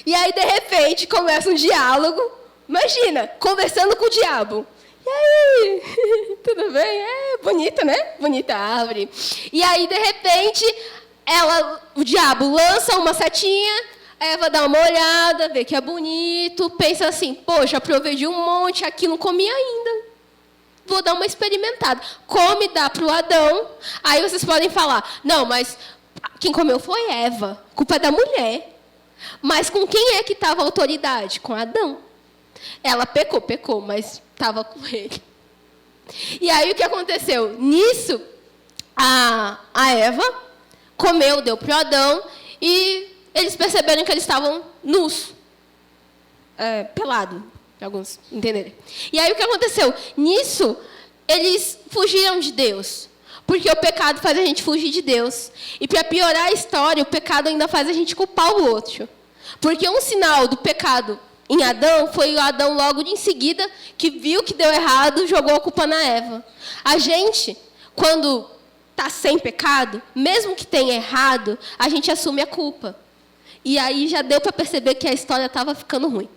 E aí de repente começa um diálogo, imagina, conversando com o diabo. E aí, tudo bem? É bonita, né? Bonita a árvore. E aí de repente o diabo lança uma setinha. Eva dá uma olhada, vê que é bonito, pensa assim: poxa, provei de um monte, aqui não comi ainda. Vou dar uma experimentada. Come, dá para o Adão. Aí vocês podem falar: não, mas quem comeu foi Eva. Culpa é da mulher. Mas com quem é que estava a autoridade? Com Adão. Ela pecou, mas estava com ele. E aí o que aconteceu? Nisso, a Eva comeu, deu para o Adão e eles perceberam que eles estavam nus, pelado, para alguns entenderem. E aí o que aconteceu? Nisso, eles fugiram de Deus, porque o pecado faz a gente fugir de Deus. E para piorar a história, o pecado ainda faz a gente culpar o outro. Porque um sinal do pecado em Adão foi o Adão logo em seguida, que viu que deu errado, jogou a culpa na Eva. A gente, quando está sem pecado, mesmo que tenha errado, a gente assume a culpa. E aí já deu para perceber que a história estava ficando ruim.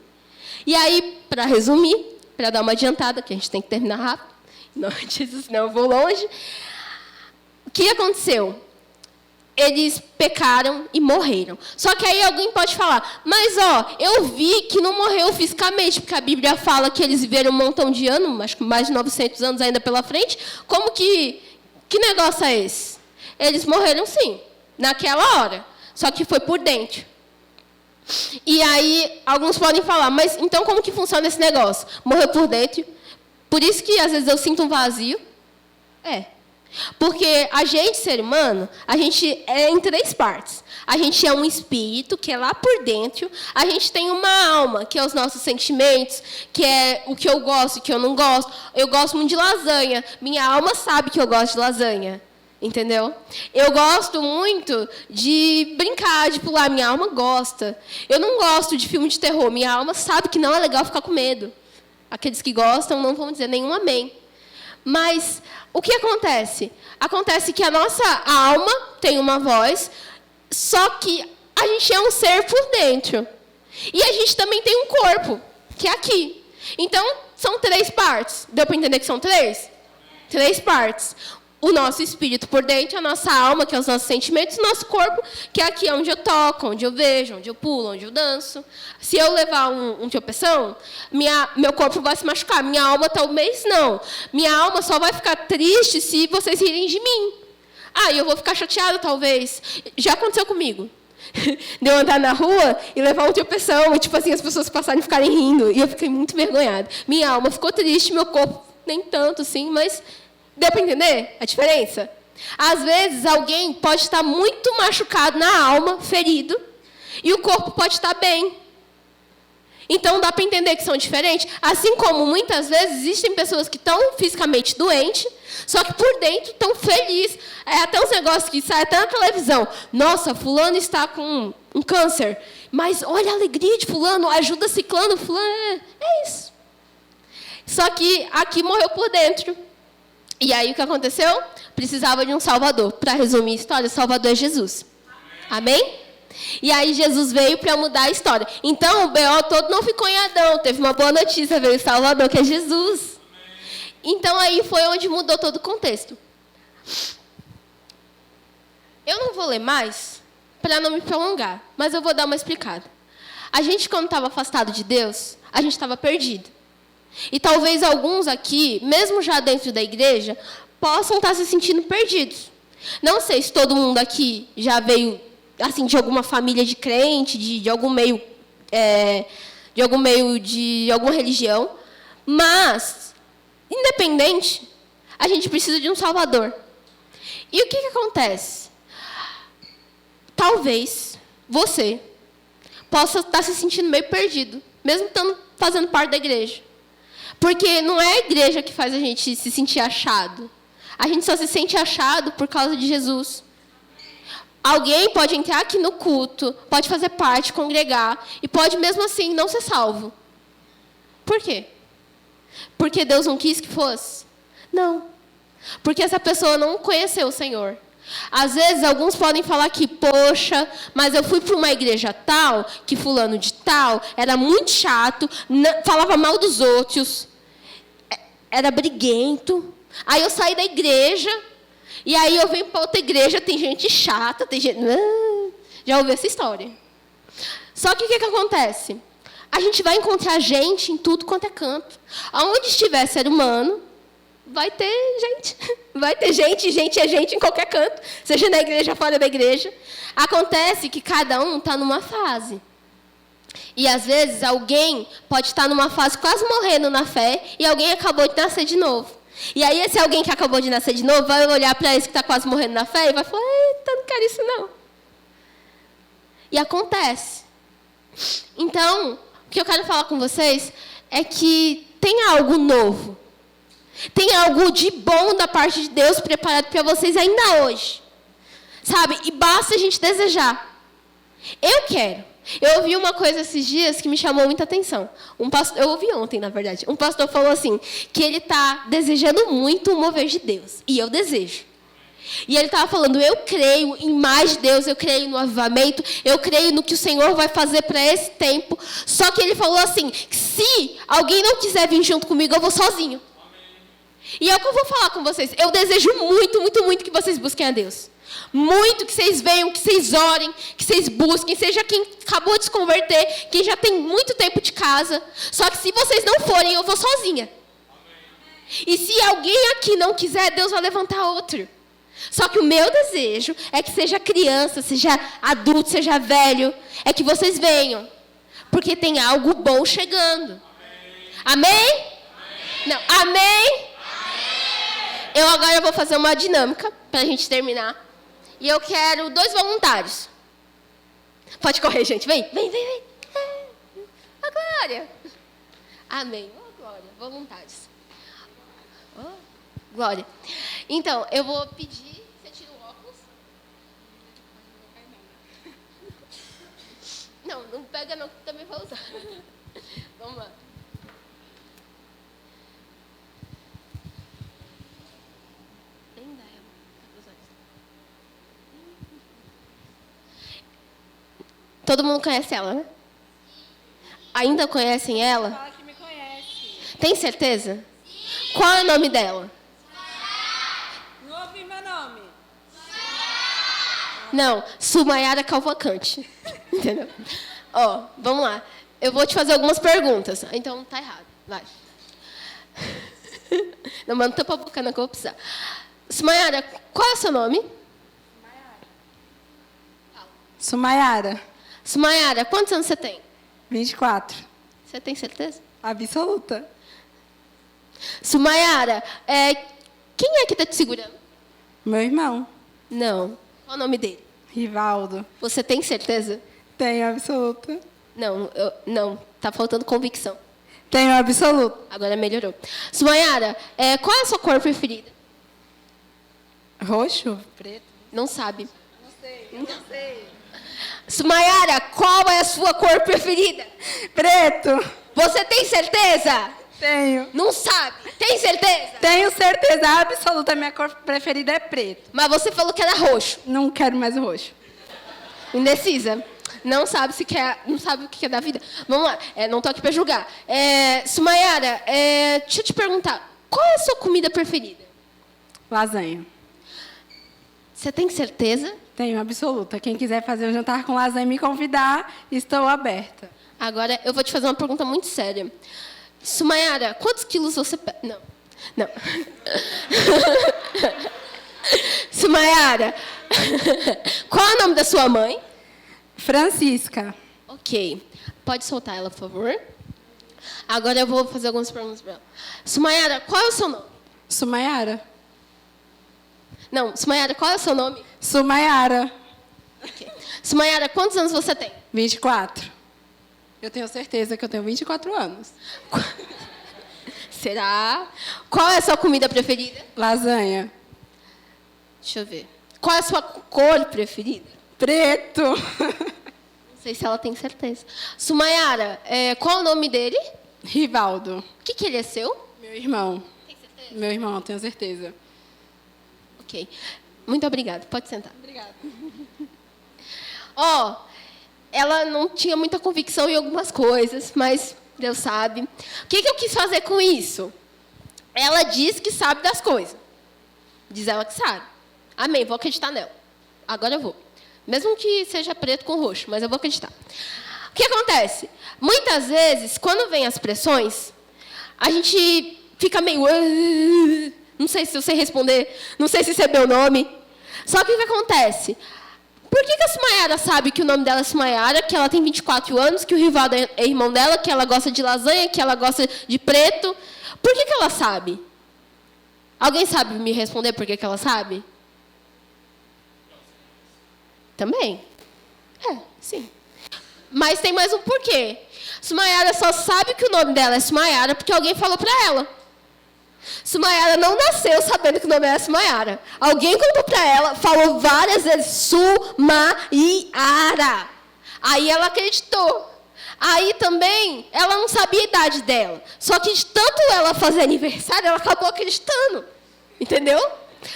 E aí, para resumir, para dar uma adiantada, que a gente tem que terminar rápido, senão eu vou longe. O que aconteceu? Eles pecaram e morreram. Só que aí alguém pode falar: mas eu vi que não morreu fisicamente, porque a Bíblia fala que eles viveram um montão de anos, acho que mais de 900 anos ainda pela frente. Como que negócio é esse? Eles morreram sim, naquela hora. Só que foi por dentro. E aí, alguns podem falar: mas então como que funciona esse negócio? Morreu por dentro. Por isso que às vezes eu sinto um vazio. Porque a gente, ser humano, a gente é em 3 partes. A gente é um espírito, que é lá por dentro. A gente tem uma alma, que é os nossos sentimentos, que é o que eu gosto e o que eu não gosto. Eu gosto muito de lasanha. Minha alma sabe que eu gosto de lasanha. Entendeu? Eu gosto muito de brincar, de pular. Minha alma gosta. Eu não gosto de filme de terror. Minha alma sabe que não é legal ficar com medo. Aqueles que gostam não vão dizer nenhum amém. Mas o que acontece? Acontece que a nossa alma tem uma voz, só que a gente é um ser por dentro. E a gente também tem um corpo, que é aqui. Então, são 3 partes. Deu para entender que são 3? 3 partes. O nosso espírito por dentro, a nossa alma, que é os nossos sentimentos, o nosso corpo, que é aqui onde eu toco, onde eu vejo, onde eu pulo, onde eu danço. Se eu levar um tropeção, meu corpo vai se machucar. Minha alma talvez não. Minha alma só vai ficar triste se vocês rirem de mim. Eu vou ficar chateada talvez. Já aconteceu comigo. De eu andar na rua e levar um tropeção, e tipo assim, as pessoas passarem e ficarem rindo. E eu fiquei muito envergonhada. Minha alma ficou triste, meu corpo nem tanto assim, mas... Deu para entender a diferença? Às vezes, alguém pode estar muito machucado na alma, ferido, e o corpo pode estar bem. Então, dá para entender que são diferentes? Assim como, muitas vezes, existem pessoas que estão fisicamente doentes, só que por dentro estão felizes. Até uns negócios que saem até na televisão. Nossa, fulano está com um câncer, mas olha a alegria de fulano, ajuda ciclano, fulano. É isso. Só que aqui morreu por dentro. E aí o que aconteceu? Precisava de um Salvador. Para resumir a história, o Salvador é Jesus. Amém? E aí Jesus veio para mudar a história. Então o B.O. todo não ficou em Adão. Teve uma boa notícia, veio o Salvador, que é Jesus. Então aí foi onde mudou todo o contexto. Eu não vou ler mais, para não me prolongar, mas eu vou dar uma explicada. A gente, quando estava afastado de Deus, a gente estava perdido. E talvez alguns aqui, mesmo já dentro da igreja, possam estar se sentindo perdidos. Não sei se todo mundo aqui já veio assim, de alguma família de crente, de algum meio, de alguma religião, mas, independente, a gente precisa de um Salvador. E o que acontece? Talvez você possa estar se sentindo meio perdido, mesmo estando fazendo parte da igreja. Porque não é a igreja que faz a gente se sentir achado. A gente só se sente achado por causa de Jesus. Alguém pode entrar aqui no culto, pode fazer parte, congregar, e pode mesmo assim não ser salvo. Por quê? Porque Deus não quis que fosse? Não. Porque essa pessoa não conheceu o Senhor. Às vezes, alguns podem falar que, poxa, mas eu fui para uma igreja tal, que fulano de tal, era muito chato, falava mal dos outros, era briguento. Aí eu saí da igreja, e aí eu venho para outra igreja, tem gente chata, tem gente... Já ouvi essa história. Só que o que acontece? A gente vai encontrar gente em tudo quanto é canto. Aonde estiver ser humano, vai ter gente. Vai ter gente, gente é gente em qualquer canto. Seja na igreja, fora da igreja. Acontece que cada um está numa fase. E, às vezes, alguém pode estar numa fase quase morrendo na fé e alguém acabou de nascer de novo. E aí, esse alguém que acabou de nascer de novo vai olhar para esse que está quase morrendo na fé e vai falar, eita, não quero isso, não. E acontece. Então, o que eu quero falar com vocês é que tem algo novo. Tem algo de bom da parte de Deus preparado para vocês ainda hoje. Sabe? E basta a gente desejar. Eu quero. Eu ouvi uma coisa esses dias que me chamou muita atenção. Eu ouvi ontem, na verdade. Um pastor falou assim, que ele está desejando muito o mover de Deus. E eu desejo. E ele estava falando, eu creio em mais de Deus, eu creio no avivamento, eu creio no que o Senhor vai fazer para esse tempo. Só que ele falou assim, que se alguém não quiser vir junto comigo, eu vou sozinho. E é o que eu vou falar com vocês. Eu desejo muito, muito, muito que vocês busquem a Deus. Muito que vocês venham, que vocês orem, que vocês busquem. Seja quem acabou de se converter, quem já tem muito tempo de casa. Só que se vocês não forem, eu vou sozinha. E se alguém aqui não quiser, Deus vai levantar outro. Só que o meu desejo é que seja criança, seja adulto, seja velho. É que vocês venham. Porque tem algo bom chegando. Amém? Amém? Não, amém? Eu agora vou fazer uma dinâmica para a gente terminar. E eu quero 2 voluntários. Pode correr, gente. Vem, vem, vem, vem. A Glória. Amém. Oh, Glória. Voluntários. Oh, Glória. Então, eu vou pedir... Você tira o óculos? Não, não pega não, que também vou usar. Vamos lá. Todo mundo conhece ela, né? Ainda conhecem ela? Fala que me conhece. Tem certeza? Qual é o nome dela? Não ouvi meu nome. Não, Sumayara Calvacante. Entendeu? Ó, vamos lá. Eu vou te fazer algumas perguntas. Então, tá errado. Vai. Não, mas não tampa a boca, não, que eu vou precisar. Sumayara, qual é o seu nome? Sumayara. Sumayara, quantos anos você tem? 24. Você tem certeza? Absoluta. Sumayara, quem é que está te segurando? Meu irmão. Não. Qual o nome dele? Rivaldo. Você tem certeza? Tenho absoluta. Não, tá faltando convicção. Tenho absoluta. Agora melhorou. Sumayara, qual é a sua cor preferida? Roxo? Preto? Não sabe. Não sei. Sumayara, qual é a sua cor preferida? Preto. Você tem certeza? Tenho. Não sabe? Tem certeza? Tenho certeza absoluta, minha cor preferida é preto. Mas você falou que era roxo. Não quero mais o roxo. Indecisa. Não sabe se quer, não sabe o que é da vida. Vamos lá. Não tô aqui para julgar. Sumayara, deixa eu te perguntar. Qual é a sua comida preferida? Lasanha. Você tem certeza? Tenho absoluta. Quem quiser fazer um jantar com lasanha e me convidar, estou aberta. Agora eu vou te fazer uma pergunta muito séria. Sumayara, quantos quilos você pesa? Não. Sumayara, qual é o nome da sua mãe? Francisca. Ok. Pode soltar ela, por favor. Agora eu vou fazer algumas perguntas para ela. Sumayara, qual é o seu nome? Sumayara. Não, Sumayara, qual é o seu nome? Sumayara. Okay. Sumayara, quantos anos você tem? 24. Eu tenho certeza que eu tenho 24 anos. Será? Qual é a sua comida preferida? Lasanha. Deixa eu ver. Qual é a sua cor preferida? Preto. Não sei se ela tem certeza. Sumayara, qual é o nome dele? Rivaldo. O que ele é seu? Meu irmão. Tem certeza? Meu irmão, tenho certeza. Ok. Muito obrigada. Pode sentar. Obrigada. Ela não tinha muita convicção em algumas coisas, mas Deus sabe. O que eu quis fazer com isso? Ela diz que sabe das coisas. Diz ela que sabe. Amém, vou acreditar nela. Agora eu vou. Mesmo que seja preto com roxo, mas eu vou acreditar. O que acontece? Muitas vezes, quando vem as pressões, a gente fica meio... Não sei se eu sei responder, não sei se isso é meu nome. Só que o que acontece? Por que a Sumayara sabe que o nome dela é Sumayara, que ela tem 24 anos, que o Rivaldo é irmão dela, que ela gosta de lasanha, que ela gosta de preto? Por que ela sabe? Alguém sabe me responder por que ela sabe? Também. Sim. Mas tem mais um porquê. Sumayara só sabe que o nome dela é Sumayara porque alguém falou para ela. Sumayara não nasceu sabendo que o nome era Sumayara. Alguém contou para ela, falou várias vezes Sumayara. Aí ela acreditou. Aí também, ela não sabia a idade dela. Só que de tanto ela fazer aniversário, ela acabou acreditando. Entendeu?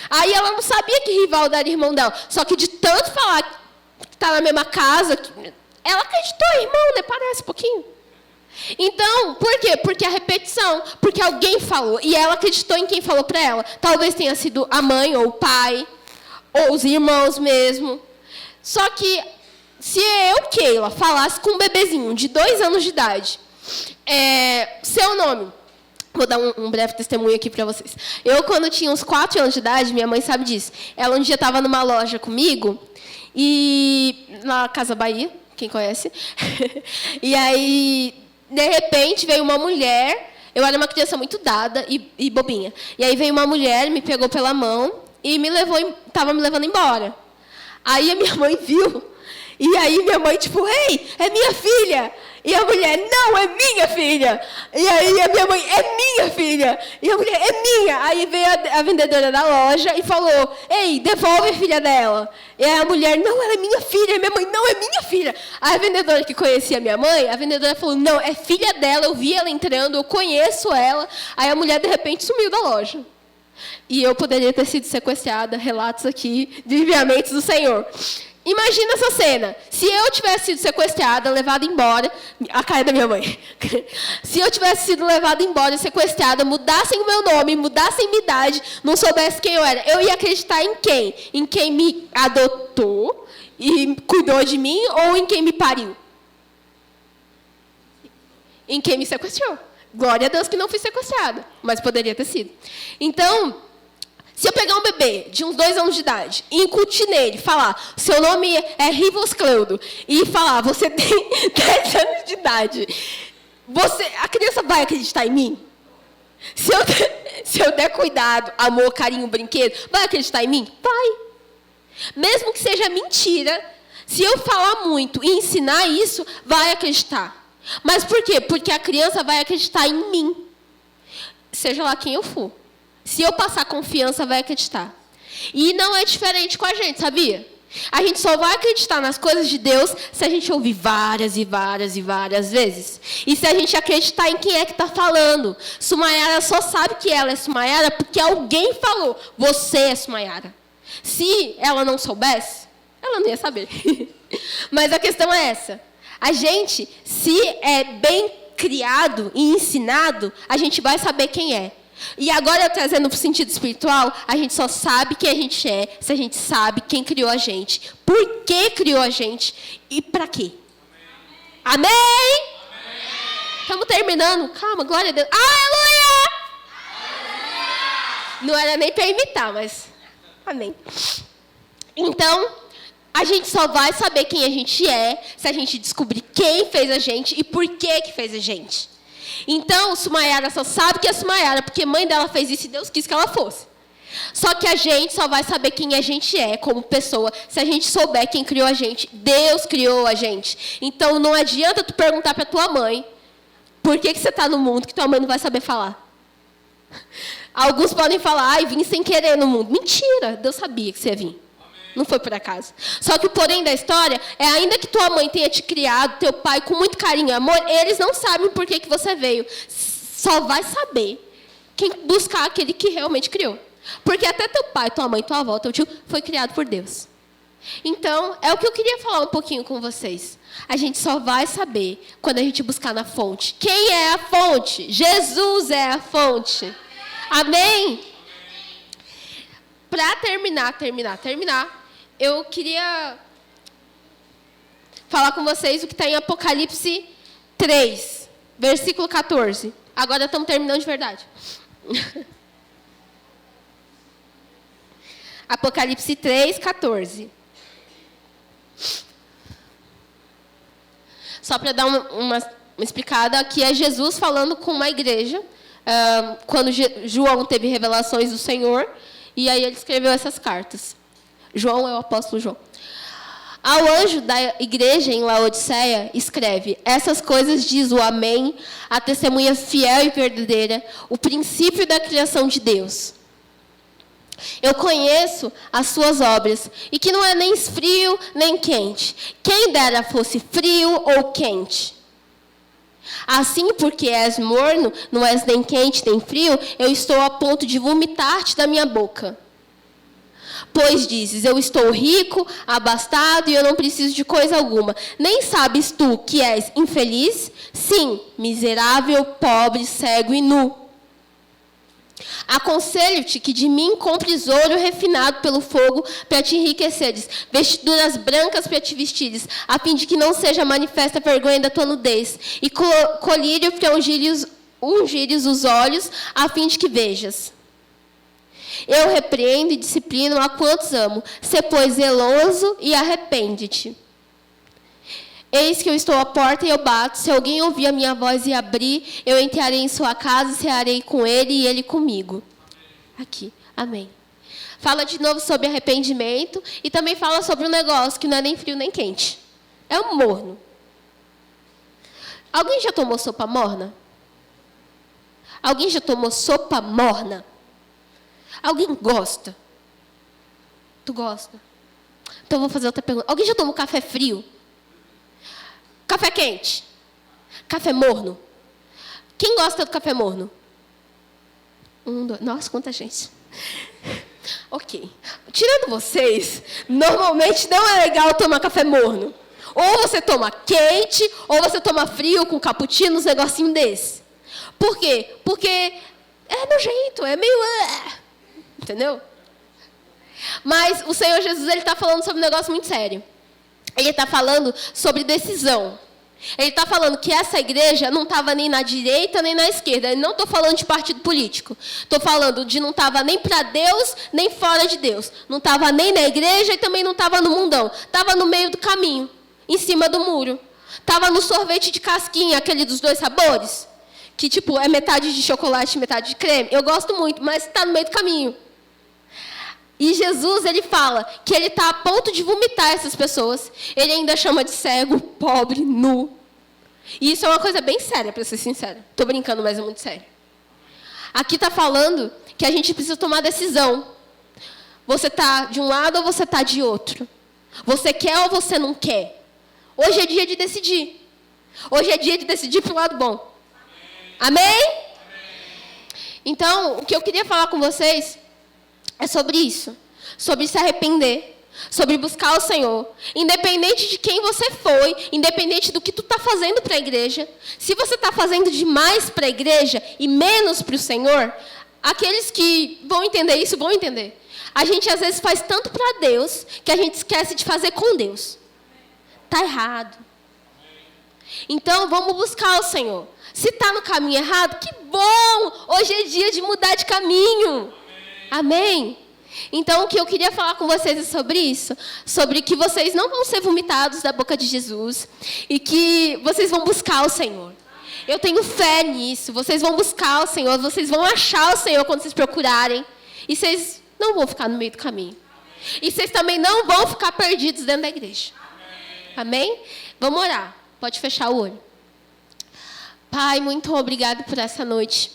Aí ela não sabia que Rivaldo era irmão dela. Só que de tanto falar que tá na mesma casa, ela acreditou, irmão, né? Parece um pouquinho. Então, por quê? Porque a repetição, porque alguém falou, e ela acreditou em quem falou para ela. Talvez tenha sido a mãe, ou o pai, ou os irmãos mesmo. Só que, se eu, Keila, falasse com um bebezinho de 2 anos de idade, seu nome, vou dar um breve testemunho aqui para vocês. Eu, quando tinha uns 4 anos de idade, minha mãe sabe disso, ela um dia estava numa loja comigo, e na Casa Bahia, quem conhece, e aí... De repente, veio uma mulher, eu era uma criança muito dada e bobinha. E aí veio uma mulher, me pegou pela mão e estava me levando embora. Aí a minha mãe viu. E aí minha mãe, tipo, ei, é minha filha. E a mulher, não, é minha filha. E aí a minha mãe, é minha filha. E a mulher, é minha. Aí veio a vendedora da loja e falou, ei, devolve a filha dela. E aí a mulher, não, ela é minha filha. E minha mãe, não, é minha filha. Aí a vendedora que conhecia minha mãe, a vendedora falou, não, é filha dela, eu vi ela entrando, eu conheço ela. Aí a mulher, de repente, sumiu da loja. E eu poderia ter sido sequestrada, relatos aqui de enviamentos do Senhor. Imagina essa cena. Se eu tivesse sido sequestrada, levada embora... A cara da minha mãe. Se eu tivesse sido levada embora, sequestrada, mudassem o meu nome, mudassem minha idade, não soubesse quem eu era, eu ia acreditar em quem? Em quem me adotou e cuidou de mim ou em quem me pariu? Em quem me sequestrou. Glória a Deus que não fui sequestrada, mas poderia ter sido. Então... Se eu pegar um bebê de uns 2 anos de idade e incutir nele, falar, seu nome é Rivos Cleudo, e falar, você tem 10 anos de idade, a criança vai acreditar em mim? Se eu der cuidado, amor, carinho, brinquedo, vai acreditar em mim? Vai. Mesmo que seja mentira, se eu falar muito e ensinar isso, vai acreditar. Mas por quê? Porque a criança vai acreditar em mim. Seja lá quem eu for. Se eu passar confiança, vai acreditar. E não é diferente com a gente, sabia? A gente só vai acreditar nas coisas de Deus se a gente ouvir várias e várias e várias vezes. E se a gente acreditar em quem é que está falando. Sumayara só sabe que ela é Sumayara porque alguém falou, você é Sumayara. Se ela não soubesse, ela não ia saber. Mas a questão é essa. A gente, se é bem criado e ensinado, a gente vai saber quem é. E agora, trazendo para o sentido espiritual, a gente só sabe quem a gente é se a gente sabe quem criou a gente, por que criou a gente e para quê. Amém? Amém? Estamos terminando. Calma, glória a Deus. Aleluia! Não era nem para imitar, mas amém. Então, a gente só vai saber quem a gente é se a gente descobrir quem fez a gente e por que fez a gente. Então, Sumayara só sabe que é Sumayara, porque mãe dela fez isso e Deus quis que ela fosse. Só que a gente só vai saber quem a gente é como pessoa se a gente souber quem criou a gente. Deus criou a gente. Então, não adianta tu perguntar para tua mãe por que você está no mundo, que tua mãe não vai saber falar. Alguns podem falar, ai, vim sem querer no mundo. Mentira, Deus sabia que você ia vir. Não foi por acaso. Só que o porém da história é, ainda que tua mãe tenha te criado, teu pai, com muito carinho e amor, eles não sabem por que você veio. Só vai saber quem buscar aquele que realmente criou. Porque até teu pai, tua mãe, tua avó, teu tio, foi criado por Deus. Então, é o que eu queria falar um pouquinho com vocês. A gente só vai saber quando a gente buscar na fonte. Quem é a fonte? Jesus é a fonte. Amém? Para terminar, eu queria falar com vocês o que está em Apocalipse 3, versículo 14. Agora estamos terminando de verdade. Apocalipse 3, 14. Só para dar uma explicada, aqui é Jesus falando com uma igreja, quando João teve revelações do Senhor, e aí ele escreveu essas cartas. João é o apóstolo João. Ao anjo da igreja em Laodiceia, escreve: essas coisas diz o Amém, a testemunha fiel e verdadeira, o princípio da criação de Deus. Eu conheço as suas obras, e que não é nem frio nem quente. Quem dera fosse frio ou quente. Assim, porque és morno, não és nem quente nem frio, eu estou a ponto de vomitar-te da minha boca. Pois dizes, eu estou rico, abastado, e eu não preciso de coisa alguma. Nem sabes tu que és infeliz? Sim, miserável, pobre, cego e nu. Aconselho-te que de mim compres ouro refinado pelo fogo para te enriqueceres, vestiduras brancas para te vestires, a fim de que não seja manifesta a vergonha da tua nudez, e colírio para ungires os olhos, a fim de que vejas. Eu repreendo e disciplino a quantos amo. Sê, pois, zeloso e arrepende-te. Eis que eu estou à porta e eu bato. Se alguém ouvir a minha voz e abrir, eu entrarei em sua casa e cearei com ele e ele comigo. Aqui, amém. Fala de novo sobre arrependimento e também fala sobre um negócio que não é nem frio nem quente. É um morno. Alguém já tomou sopa morna? Alguém já tomou sopa morna? Alguém gosta? Tu gosta? Então eu vou fazer outra pergunta. Alguém já tomou café frio? Café quente? Café morno? Quem gosta do café morno? 1, 2, nossa, quanta gente. Ok. Tirando vocês, normalmente não é legal tomar café morno. Ou você toma quente, ou você toma frio com cappuccino, uns negocinhos desse. Por quê? Porque é nojento, é meio... Entendeu? Mas o Senhor Jesus, ele está falando sobre um negócio muito sério. Ele está falando sobre decisão. Ele está falando que essa igreja não estava nem na direita nem na esquerda. Eu não estou falando de partido político. Estou falando de não estava nem para Deus, nem fora de Deus. Não estava nem na igreja e também não estava no mundão. Estava no meio do caminho, em cima do muro. Estava no sorvete de casquinha, aquele dos 2 sabores. Que, tipo, é metade de chocolate e metade de creme. Eu gosto muito, mas está no meio do caminho. E Jesus, ele fala que ele está a ponto de vomitar essas pessoas. Ele ainda chama de cego, pobre, nu. E isso é uma coisa bem séria, para ser sincera. Estou brincando, mas é muito sério. Aqui está falando que a gente precisa tomar decisão. Você está de um lado ou você está de outro? Você quer ou você não quer? Hoje é dia de decidir. Hoje é dia de decidir pro lado bom. Amém? Então, o que eu queria falar com vocês é sobre isso. Sobre se arrepender. Sobre buscar o Senhor. Independente de quem você foi, independente do que tu está fazendo para a igreja. Se você está fazendo demais para a igreja e menos para o Senhor, aqueles que vão entender isso, vão entender. A gente às vezes faz tanto para Deus que a gente esquece de fazer com Deus. Está errado. Então, vamos buscar o Senhor. Se está no caminho errado, que bom! Hoje é dia de mudar de caminho. Amém? Então, o que eu queria falar com vocês é sobre isso. Sobre que vocês não vão ser vomitados da boca de Jesus. E que vocês vão buscar o Senhor. Eu tenho fé nisso. Vocês vão buscar o Senhor. Vocês vão achar o Senhor quando vocês procurarem. E vocês não vão ficar no meio do caminho. E vocês também não vão ficar perdidos dentro da igreja. Amém? Vamos orar. Pode fechar o olho. Pai, muito obrigado por essa noite.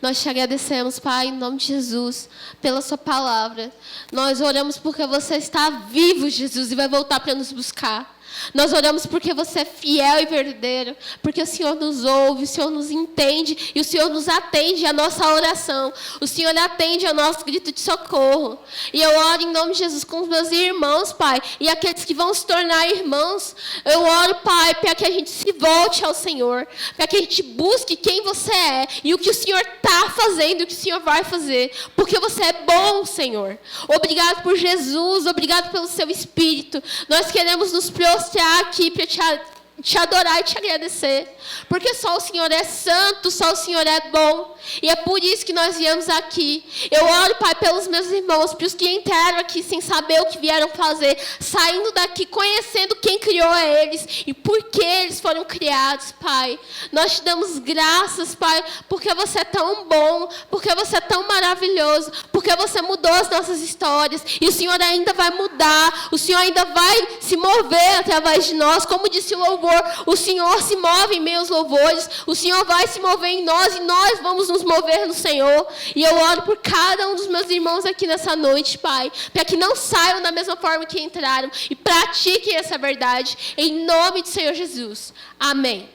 Nós te agradecemos, Pai, em nome de Jesus, pela sua palavra. Nós oramos porque você está vivo, Jesus, e vai voltar para nos buscar. Nós oramos porque você é fiel e verdadeiro, porque o Senhor nos ouve, o Senhor nos entende e o Senhor nos atende à nossa oração. O Senhor atende ao nosso grito de socorro. E eu oro em nome de Jesus com os meus irmãos, Pai, e aqueles que vão se tornar irmãos. Eu oro, Pai, para que a gente se volte ao Senhor, para que a gente busque quem você é e o que o Senhor está fazendo e o que o Senhor vai fazer, porque você é bom, Senhor. Obrigado por Jesus, obrigado pelo seu Espírito. Nós queremos nos prostrar aqui para te adorar e te agradecer, porque só o Senhor é santo, só o Senhor é bom, e é por isso que nós viemos aqui. Eu oro, Pai, pelos meus irmãos, pelos que entraram aqui sem saber o que vieram fazer, saindo daqui conhecendo quem criou eles e por que eles foram criados, Pai. Nós te damos graças, Pai, porque você é tão bom, porque você é tão maravilhoso, porque você mudou as nossas histórias, e o Senhor ainda vai mudar, o Senhor ainda vai se mover através de nós, como disse o louvor. O Senhor se move em meus louvores, o Senhor vai se mover em nós e nós vamos nos mover no Senhor. E eu oro por cada um dos meus irmãos aqui nessa noite, Pai, para que não saiam da mesma forma que entraram e pratiquem essa verdade, em nome do Senhor Jesus. Amém.